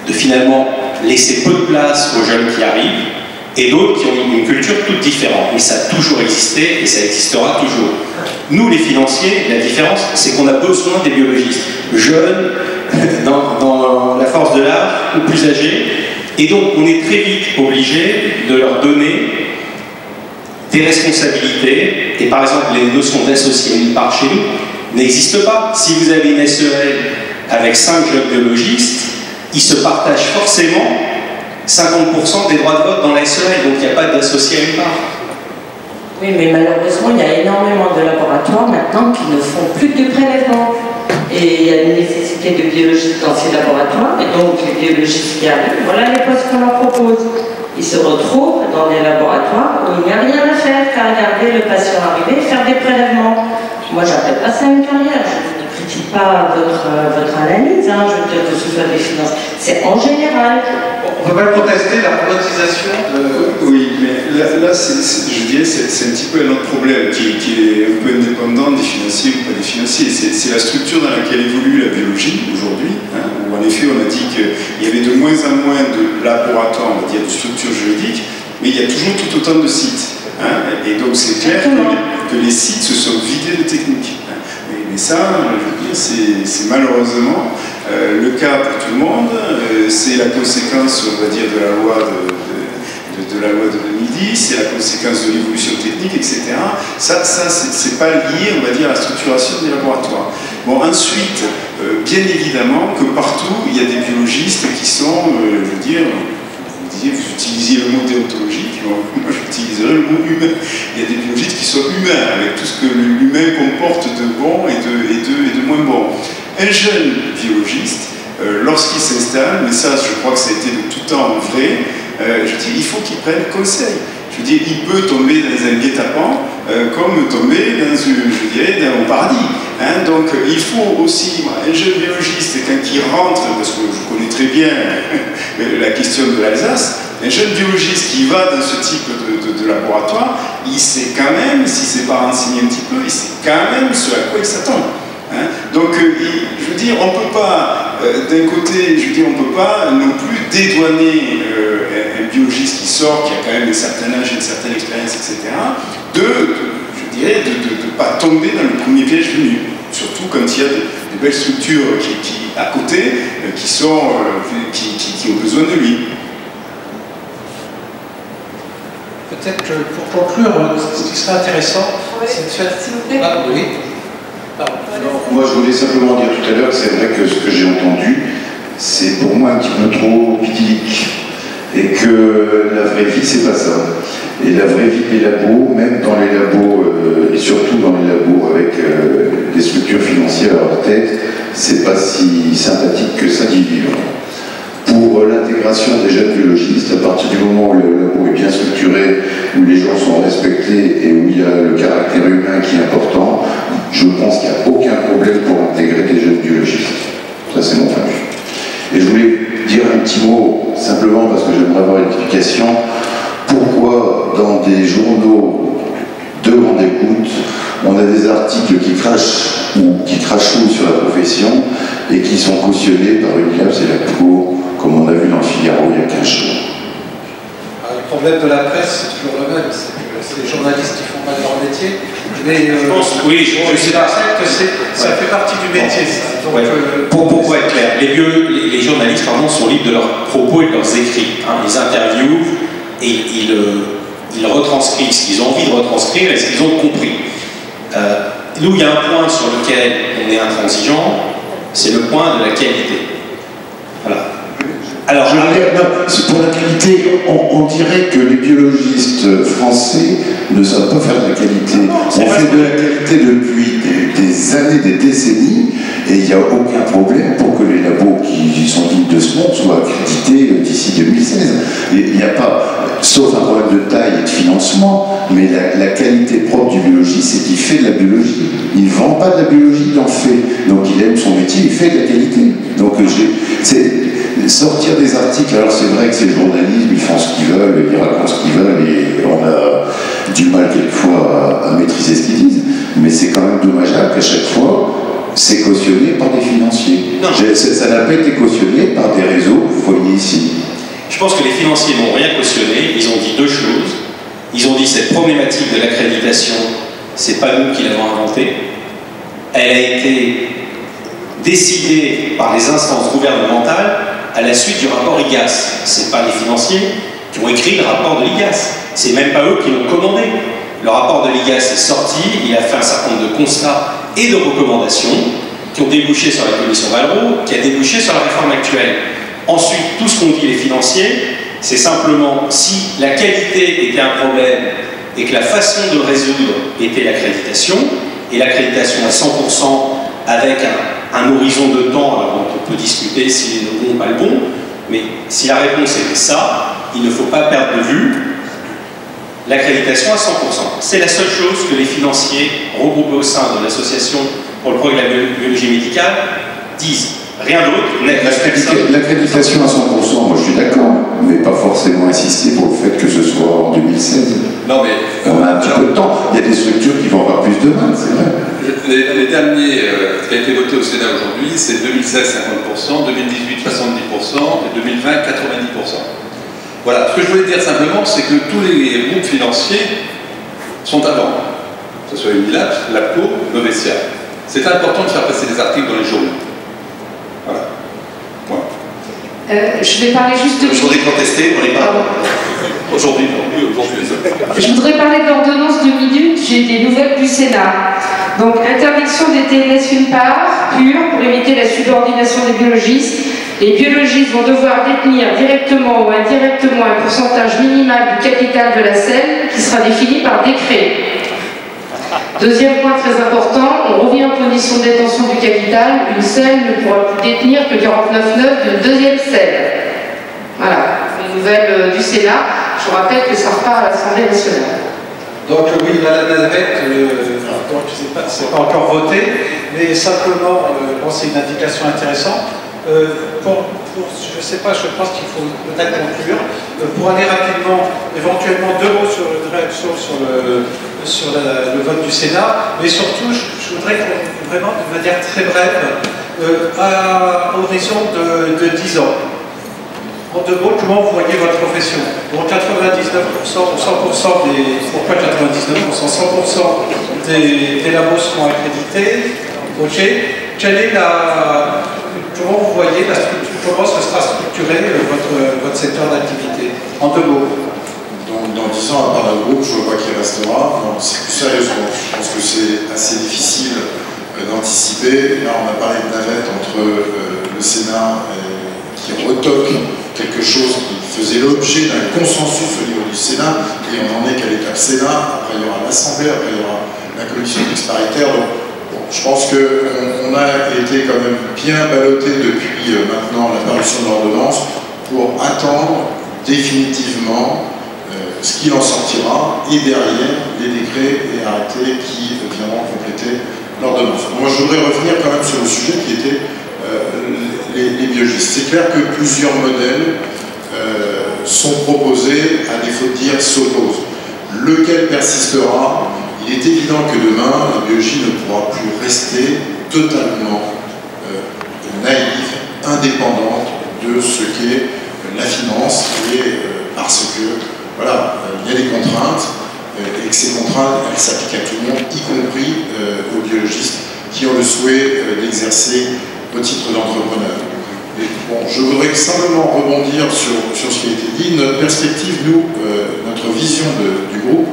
de finalement laisser peu de place aux jeunes qui arrivent, et d'autres qui ont une culture toute différente. Mais ça a toujours existé et ça existera toujours. Nous, les financiers, la différence, c'est qu'on a besoin des biologistes jeunes, dans la force de l'âge, ou plus âgés, et donc on est très vite obligé de leur donner des responsabilités, et par exemple les notions d'associé une part chez nous n'existent pas. Si vous avez une SEL avec 5 jeunes biologistes, ils se partagent forcément 50% des droits de vote dans la SEL, donc il n'y a pas d'associé à une part. Oui, mais malheureusement, il y a énormément de laboratoires maintenant qui ne font plus de prélèvements. Et il y a une nécessité de biologistes dans ces laboratoires, et donc les biologistes qui arrivent, voilà les postes qu'on leur propose. Ils se retrouvent dans des laboratoires où il n'y a rien à faire qu'à regarder le patient arriver et faire des prélèvements. Moi, j'appelle pas ça une carrière. Je ne critique pas votre analyse, hein. Je veux dire que ce soit des finances. C'est en général. On ne peut pas contester la robotisation de... Oui, mais là je dirais c'est un petit peu un autre problème qui est un peu indépendant des financiers ou pas des financiers. C'est la structure dans laquelle évolue la biologie aujourd'hui, hein, où en effet on a dit qu'il y avait de moins en moins de laboratoires, on va dire, de structures juridiques, mais il y a toujours tout autant de sites. Hein, et donc c'est clair que les sites se sont vidés de techniques. Hein. Mais ça, je veux dire, c'est malheureusement le cas pour tout le monde. C'est la conséquence, on va dire, de la loi de 2010, c'est la conséquence de l'évolution technique, etc. Ça c'est pas lié, on va dire, à la structuration des laboratoires. Bon, ensuite, bien évidemment que partout, il y a des biologistes qui sont, je veux dire, vous utilisiez le mot déontologique, moi j'utiliserais le mot humain. Il y a des biologistes qui sont humains, avec tout ce que l'humain comporte de bon et de moins bon. Un jeune biologiste, lorsqu'il s'installe, mais ça je crois que ça a été de tout temps vrai, je dis, il faut qu'il prenne conseil. Je veux dire, il peut tomber dans un guet-apens comme tomber dans un paradis. Hein, donc il faut aussi, un jeune biologiste, quand il rentre, parce que je connais très bien la question de l'Alsace, un jeune biologiste qui va dans ce type de laboratoire, il sait quand même, si c'est pas renseigné un petit peu, il sait quand même ce à quoi il s'attend. Hein, donc je veux dire, on ne peut pas, d'un côté, je veux dire, on ne peut pas non plus dédouaner un biologiste qui sort, qui a quand même un certain âge, une certaine expérience, etc., je dirais, de ne pas tomber dans le premier piège venu. Surtout quand il y a des belles structures à côté qui ont besoin de lui. Peut-être que pour conclure, ce qui serait intéressant, c'est de faire... S'il vous plaît. Ah, oui. Moi, je voulais simplement dire tout à l'heure, c'est vrai que ce que j'ai entendu, c'est pour moi un petit peu trop idyllique. Et que la vraie vie, c'est pas ça. Et la vraie vie des labos, même dans les labos, et surtout dans les labos avec des structures financières à leur tête, c'est pas si sympathique que ça d'y vivre. Pour l'intégration des jeunes biologistes, à partir du moment où le labo est bien structuré, où les gens sont respectés et où il y a le caractère humain qui est important, je pense qu'il n'y a aucun problème pour intégrer des jeunes biologistes. Ça, c'est mon point de vue. Et je voulais dire un petit mot, simplement parce que j'aimerais avoir une explication, pourquoi dans des journaux de grande écoute, on a des articles qui crachent ou qui crachouillent sur la profession et qui sont cautionnés par une CAPS et la PCO, comme on a vu dans le Figaro il y a 15 jours. Le problème de la presse, c'est toujours le même, c'est les journalistes qui font mal leur métier. Mais je pense, oui, je sais pas. Ça fait partie du métier, ça. Donc, pour être clair, les journalistes sont libres de leurs propos et de leurs écrits. Hein. Ils interviewent et ils retranscrivent ce qu'ils ont envie de retranscrire et ce qu'ils ont compris. Nous, il y a un point sur lequel on est intransigeant, c'est le point de la qualité. Voilà. Alors, je veux dire, pour la qualité, on dirait que les biologistes français ne savent pas faire de la qualité. On fait de la qualité depuis des années, des décennies, et il n'y a aucun problème pour que les labos qui sont dignes de ce monde soient accrédités d'ici 2016. Il n'y a pas, sauf un problème de taille et de financement, mais la qualité propre du biologiste, c'est qu'il fait de la biologie. Il ne vend pas de la biologie, il en fait. Donc il aime son métier, il fait de la qualité. Donc sortir des articles, alors c'est vrai que c'est le journalisme, ils font ce qu'ils veulent, ils racontent ce qu'ils veulent, et on a du mal quelquefois à maîtriser ce qu'ils disent, mais c'est quand même dommageable qu'à chaque fois, c'est cautionné par des financiers. Ça n'a pas été cautionné par des réseaux, vous voyez ici. Je pense que les financiers n'ont rien cautionné, ils ont dit deux choses. Ils ont dit cette problématique de l'accréditation, c'est pas nous qui l'avons inventée. Elle a été décidée par les instances gouvernementales à la suite du rapport IGAS. C'est pas les financiers qui ont écrit le rapport de l'IGAS. C'est même pas eux qui l'ont commandé. Le rapport de l'IGAS est sorti, il a fait un certain nombre de constats et de recommandations qui ont débouché sur la commission Valrot, qui a débouché sur la réforme actuelle. Ensuite, tout ce qu'ont dit les financiers, c'est simplement si la qualité était un problème et que la façon de le résoudre était l'accréditation, et l'accréditation à 100% avec un horizon de temps, alors on peut discuter s'il est le bon ou pas le bon, mais si la réponse était ça, il ne faut pas perdre de vue l'accréditation à 100%. C'est la seule chose que les financiers regroupés au sein de l'association pour le progrès de la biologie médicale disent. Rien d'autre. L'accréditation à 100%, moi je suis d'accord, mais pas forcément insister pour le fait que ce soit en 2016. Non mais... On a un petit peu de temps. Il y a des structures qui vont avoir plus de mal, c'est vrai. Les derniers qui ont été votés au Sénat aujourd'hui, c'est 2016 50%, 2018 70% et 2020 90%. Voilà, ce que je voulais dire simplement, c'est que tous les groupes financiers sont avant. Que ce soit Unilab, Labco, Novecia. C'est important de faire passer des articles dans les journaux. Voilà. Point. Je vais parler juste de... Je voudrais contester, on n'est pas... Aujourd'hui, non. Je voudrais parler de l'ordonnance de minutes, j'ai des nouvelles du Sénat. Donc, interdiction des TNS une part, pure, pour éviter la subordination des biologistes. Les biologistes vont devoir détenir directement ou indirectement un pourcentage minimal du capital de la selle qui sera défini par décret. Deuxième point très important, on revient en condition de détention du capital. Une selle ne pourra plus détenir que 49,9 d'une deuxième selle. Voilà, les nouvelles du Sénat. Je vous rappelle que ça repart à l'Assemblée nationale. Donc oui, la navette, c'est pas encore voté, mais simplement, bon, c'est une indication intéressante. Je ne sais pas, je pense qu'il faut peut-être conclure. Pour aller rapidement, éventuellement 2 mots sur le vote du Sénat, mais surtout, je voudrais vraiment, de manière très brève, à horizon de 10 ans. En deux mots, comment vous voyez votre profession? Pour 99% ou 100% des... Pourquoi 99%? 100% des labos seront accrédités. Ok. Quelle est la... Comment vous voyez la structure? Comment ce sera structuré votre secteur d'activité? En deux mots. Dans 10 ans, à part le groupe, je ne vois pas qui restera. Plus sérieusement, je pense que c'est assez difficile d'anticiper. Là, on a parlé de navette entre le Sénat qui retoque quelque chose qui faisait l'objet d'un consensus au niveau du Sénat, et on en est qu'à l'étape Sénat. Après, il y aura l'Assemblée, après, il y aura la commission mixte paritaire. Donc, bon, je pense qu'on a été quand même bien ballotté depuis maintenant la parution de l'ordonnance pour attendre définitivement ce qu'il en sortira, et derrière les décrets et arrêtés qui viendront compléter l'ordonnance. Moi, je voudrais revenir quand même sur le sujet qui était les biologistes. C'est clair que plusieurs modèles sont proposés, à défaut de dire s'opposent. Lequel persistera? Il est évident que demain, la biologie ne pourra plus rester totalement naïve, indépendante de ce qu'est la finance, et parce que voilà, il y a des contraintes, et que ces contraintes, elles s'appliquent à tout le monde, y compris aux biologistes qui ont le souhait d'exercer au titre d'entrepreneur. Bon, je voudrais simplement rebondir sur ce qui a été dit. Notre perspective, nous, notre vision du groupe,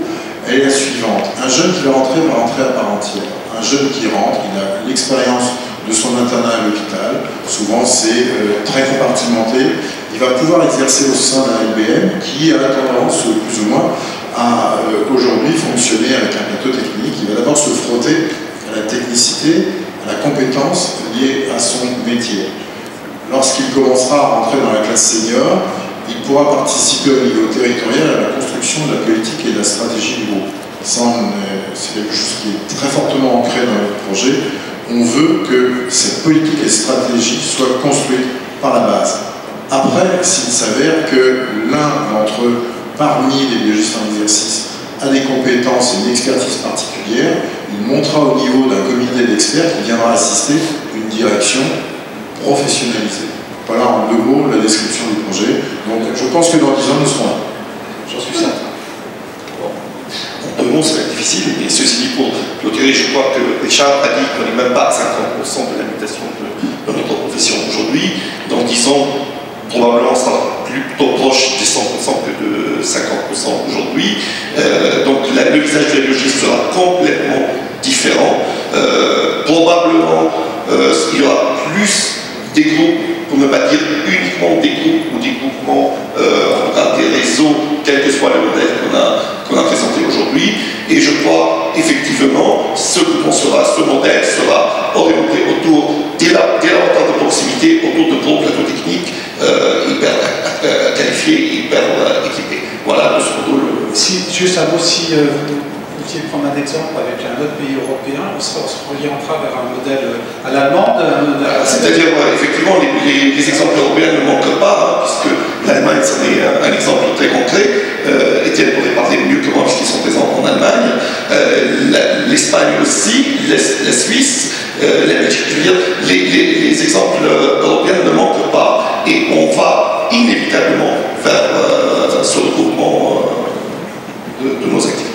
elle est la suivante. Un jeune qui va rentrer à part entière. Un jeune qui rentre, il a l'expérience de son internat à l'hôpital. Souvent, c'est très compartimenté. Il va pouvoir exercer au sein d'un LBM qui a la tendance, plus ou moins, à aujourd'hui fonctionner avec un plateau technique. Il va d'abord se frotter à la technicité, à la compétence liée à son métier. Lorsqu'il commencera à rentrer dans la classe senior, il pourra participer au niveau territorial à la construction de la politique et de la stratégie du groupe. Ça, c'est quelque chose qui est très fortement ancré dans notre projet. On veut que cette politique et stratégie soient construites par la base. Après, s'il s'avère que l'un d'entre eux, parmi les biologistes en exercice, a des compétences et une expertise particulière, il montera au niveau d'un comité d'experts qui viendra assister une direction professionnalisée. Voilà en deux mots la description du projet. Donc je pense que dans 10 ans, nous serons là. J'en suis certain. En deux mots, ça va être difficile, mais ceci dit, pour clôturer, je crois que Richard a dit qu'on n'est même pas à 50% de la mutation de notre profession aujourd'hui. Dans 10 ans, probablement, ça sera plutôt proche des 100% que de 50% aujourd'hui. Donc le visage de la biologie sera complètement différent. Probablement, il y aura plus des groupes, pour ne pas dire uniquement des groupes ou des groupements, en tout cas des réseaux, quel que soit le modèle qu'on a présenté aujourd'hui. Et je crois effectivement ce modèle sera orienté autour des laboratoires de proximité, autour de gros plateaux techniques hyper qualifiés, hyper équipés. Voilà, grosso modo. Juste un mot, si vous pouviez prendre un exemple avec un autre pays européen, on se orientera vers un modèle à l'allemande. C'est-à-dire, effectivement, les exemples européens ne manquent pas, hein, puisque l'Allemagne, c'en est un exemple très concret. Étienne pourrait parler mieux que moi, puisqu'ils sont présents en Allemagne. L'Espagne aussi, la Suisse, la Belgique. Je veux dire, les exemples européens ne manquent pas. Et on va inévitablement vers ce regroupement de nos activités.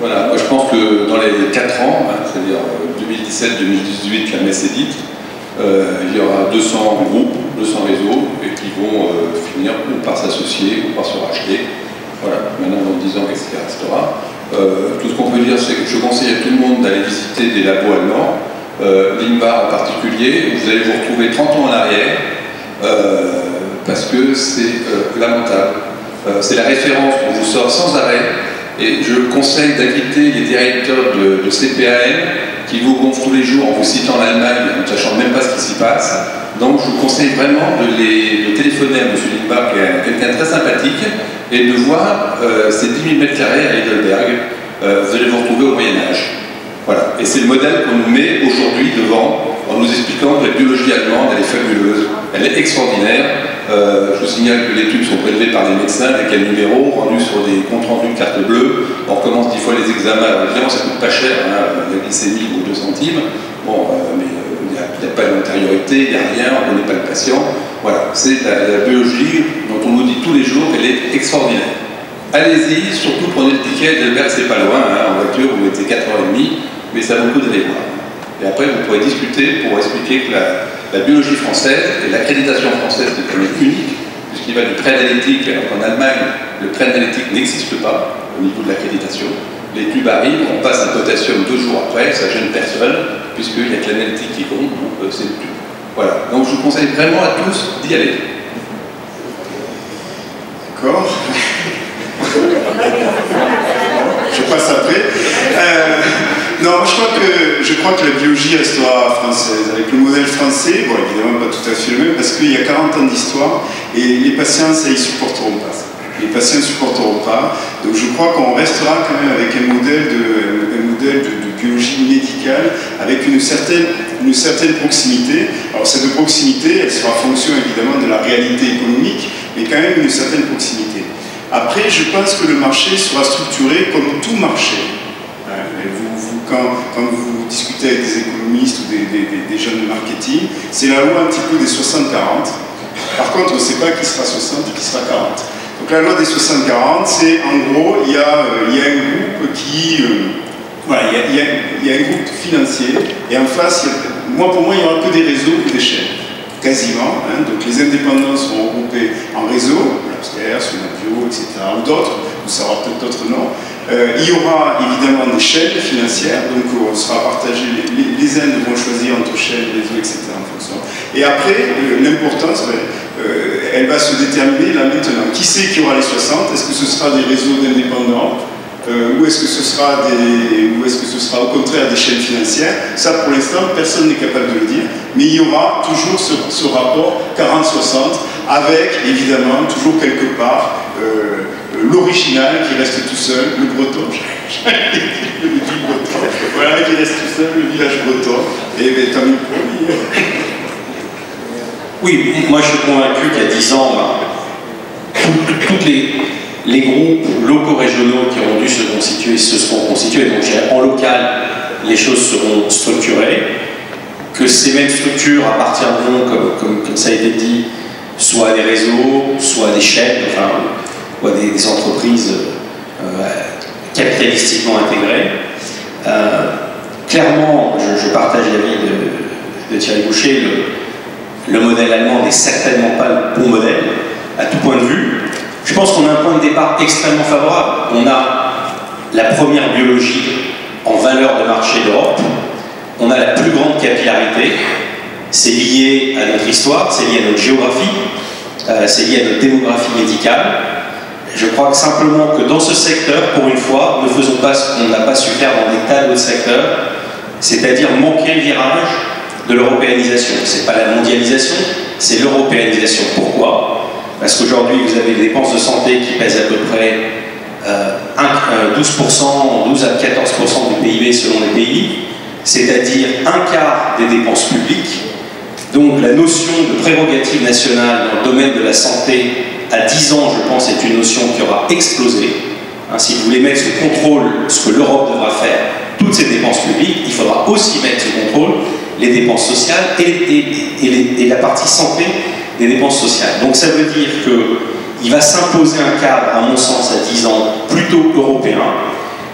Voilà, moi je pense que dans les 4 ans, c'est-à-dire 2017-2018, la messe est dite, il y aura 200 groupes, 200 réseaux, et qui vont finir ou par s'associer ou par se racheter. Voilà, maintenant dans 10 ans, etc. Tout ce qu'on peut dire, c'est que je conseille à tout le monde d'aller visiter des labos allemands, l'INBAR en particulier, vous allez vous retrouver 30 ans en arrière, parce que c'est lamentable. C'est la référence qu'on vous sort sans arrêt. Et je conseille d'inviter les directeurs de CPAM qui vous gonflent tous les jours en vous citant l'Allemagne, en ne sachant même pas ce qui s'y passe. Donc je vous conseille vraiment de téléphoner à M. Lindbach, qui est quelqu'un de très sympathique, et de voir ces 10 000 m² à Heidelberg. Vous allez vous retrouver au Moyen-Âge. Voilà. Et c'est le modèle qu'on nous met aujourd'hui devant en nous expliquant que la biologie allemande, elle est fabuleuse, elle est extraordinaire. Je vous signale que les tubes sont prélevés par les médecins, avec quel numéro, rendus sur des comptes rendus de carte bleue. On recommence 10 fois les examens. Alors, évidemment, ça coûte pas cher, hein, la glycémie ou 2 centimes. Bon, mais il y n'y a pas d'antériorité, il n'y a rien, on ne connaît pas le patient. Voilà, c'est la biologie dont on nous dit tous les jours qu'elle est extraordinaire. Allez-y, surtout prenez le ticket, Delbert c'est pas loin, hein, en voiture vous mettez 4h30, mais ça vaut le coup d'aller voir. Et après vous pourrez discuter pour expliquer que la biologie française et l'accréditation française est quand même unique, puisqu'il va du pré-analytique, alors qu'en Allemagne le pré-analytique n'existe pas au niveau de l'accréditation. Les tubes arrivent, on passe un potassium 2 jours après, ça gêne personne, puisqu'il n'y a que l'analytique qui compte, donc c'est le tube. Voilà, donc je vous conseille vraiment à tous d'y aller. D'accord. Je passe après. Non, je crois que la biologie restera française, avec le modèle français, bon évidemment pas tout à fait le même, parce qu'il y a 40 ans d'histoire, et les patients, ça, ils supporteront pas ça. Les patients ne supporteront pas, donc je crois qu'on restera quand même avec un modèle de biologie médicale, avec une certaine proximité. Alors cette proximité, elle sera en fonction évidemment de la réalité économique, mais quand même une certaine proximité. Après, je pense que le marché sera structuré comme tout marché. Quand vous discutez avec des économistes ou des gens de marketing, c'est la loi un petit peu des 60-40. Par contre, on ne sait pas qui sera 60 et qui sera 40. Donc la loi des 60-40, c'est en gros, il y a un groupe qui... voilà, il y a un groupe financier, et en face, pour moi, il n'y aura que des réseaux ou des chaînes. Quasiment. Hein, donc les indépendants seront regroupés en réseau, Labster, Sunavio, etc. ou d'autres, ou ça aura peut-être d'autres noms. Il y aura évidemment des chaînes financières, donc on sera partagé, les uns devront choisir entre chaînes, réseaux, etc. en fonction. Et après, l'importance, elle va se déterminer là maintenant. Qui c'est qui aura les 60? Est-ce que ce sera des réseaux d'indépendants ou est-ce que ce sera au contraire des chaînes financières? Ça, pour l'instant, personne n'est capable de le dire. Mais il y aura toujours ce rapport 40-60, avec évidemment toujours quelque part l'original qui reste tout seul, le breton, le breton, voilà, qui reste tout seul, le village breton. Et bien, tant mieux pour lui. Oui, moi je suis convaincu qu'il y a 10 ans, tous les groupes locaux régionaux qui ont dû se constituer se seront constitués. Donc en local, les choses seront structurées, que ces mêmes structures appartiendront, comme ça a été dit, soit à des réseaux, soit à des chaînes, enfin, ou à des entreprises capitalistiquement intégrées. Clairement, je partage l'avis de Thierry Boucher, le modèle allemand n'est certainement pas le bon modèle, à tout point de vue. Je pense qu'on a un point de départ extrêmement favorable. On a la première biologie en valeur de marché d'Europe, on a la plus grande capillarité, c'est lié à notre histoire, c'est lié à notre géographie, c'est lié à notre démographie médicale. Je crois que simplement que dans ce secteur, pour une fois, ne faisons pas ce qu'on n'a pas su faire dans des tas d'autres secteurs, c'est-à-dire manquer le virage de l'européanisation. C'est pas la mondialisation, c'est l'européanisation. Pourquoi ? Parce qu'aujourd'hui, vous avez des dépenses de santé qui pèsent à peu près 12%, 12 à 14% du PIB selon les pays, c'est-à-dire un quart des dépenses publiques. Donc la notion de prérogative nationale dans le domaine de la santé, à 10 ans, je pense, est une notion qui aura explosé. Hein, si vous voulez mettre sous contrôle ce que l'Europe devra faire, toutes ces dépenses publiques, il faudra aussi mettre sous contrôle les dépenses sociales et la partie santé des dépenses sociales. Donc ça veut dire qu'il va s'imposer un cadre, à mon sens, à 10 ans, plutôt européen,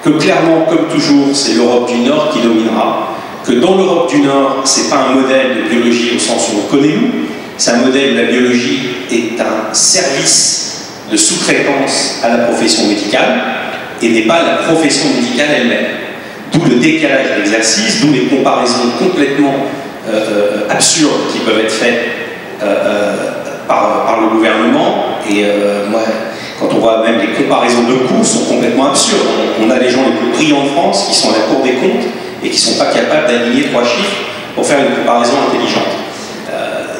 que clairement, comme toujours, c'est l'Europe du Nord qui dominera, que dans l'Europe du Nord, c'est pas un modèle de biologie au sens où on connaît nous, c'est un modèle où la biologie est un service de sous-traitance à la profession médicale et n'est pas la profession médicale elle-même. D'où le décalage d'exercice, d'où les comparaisons complètement absurdes qui peuvent être faites par le gouvernement. Et moi, quand on voit même les comparaisons de coûts, sont complètement absurdes. On a les gens les plus brillants de France qui sont à la Cour des comptes et qui ne sont pas capables d'aligner 3 chiffres pour faire une comparaison intelligente.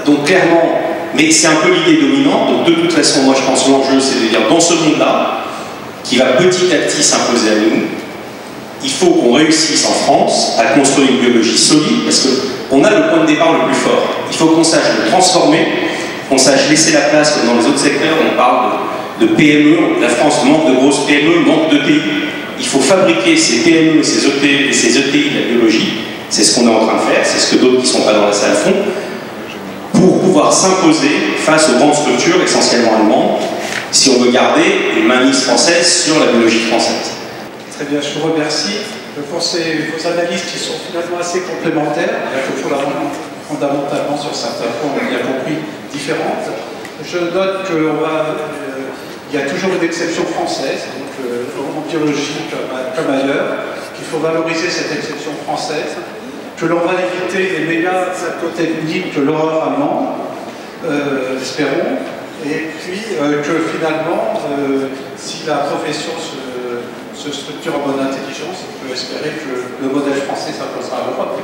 Donc clairement, mais c'est un peu l'idée dominante. Donc de toute façon, moi je pense que l'enjeu, c'est de dire dans ce monde-là, qui va petit à petit s'imposer à nous, il faut qu'on réussisse en France à construire une biologie solide, parce qu'on a le point de départ le plus fort. Il faut qu'on sache le transformer, qu'on sache laisser la place, comme dans les autres secteurs, on parle de PME, la France manque de grosses PME, manque d'ETI. Il faut fabriquer ces PME, ces ETI de la biologie, C'est ce qu'on est en train de faire, c'est ce que d'autres qui ne sont pas dans la salle font, pour pouvoir s'imposer face aux grandes structures, essentiellement allemandes, si on veut garder une mainmise française sur la biologie française. Très bien, je vous remercie pour vos analyses qui sont finalement assez complémentaires, fondamentalement sur certains points, on a bien compris, différentes. Je note qu'il y a toujours une exception française, donc en biologie comme ailleurs, qu'il faut valoriser cette exception française, que l'on va éviter les méga techniques de l'horreur allemande, espérons, et puis que finalement, si la profession se structure en bonne intelligence, on peut espérer que le modèle français s'imposera à l'Europe.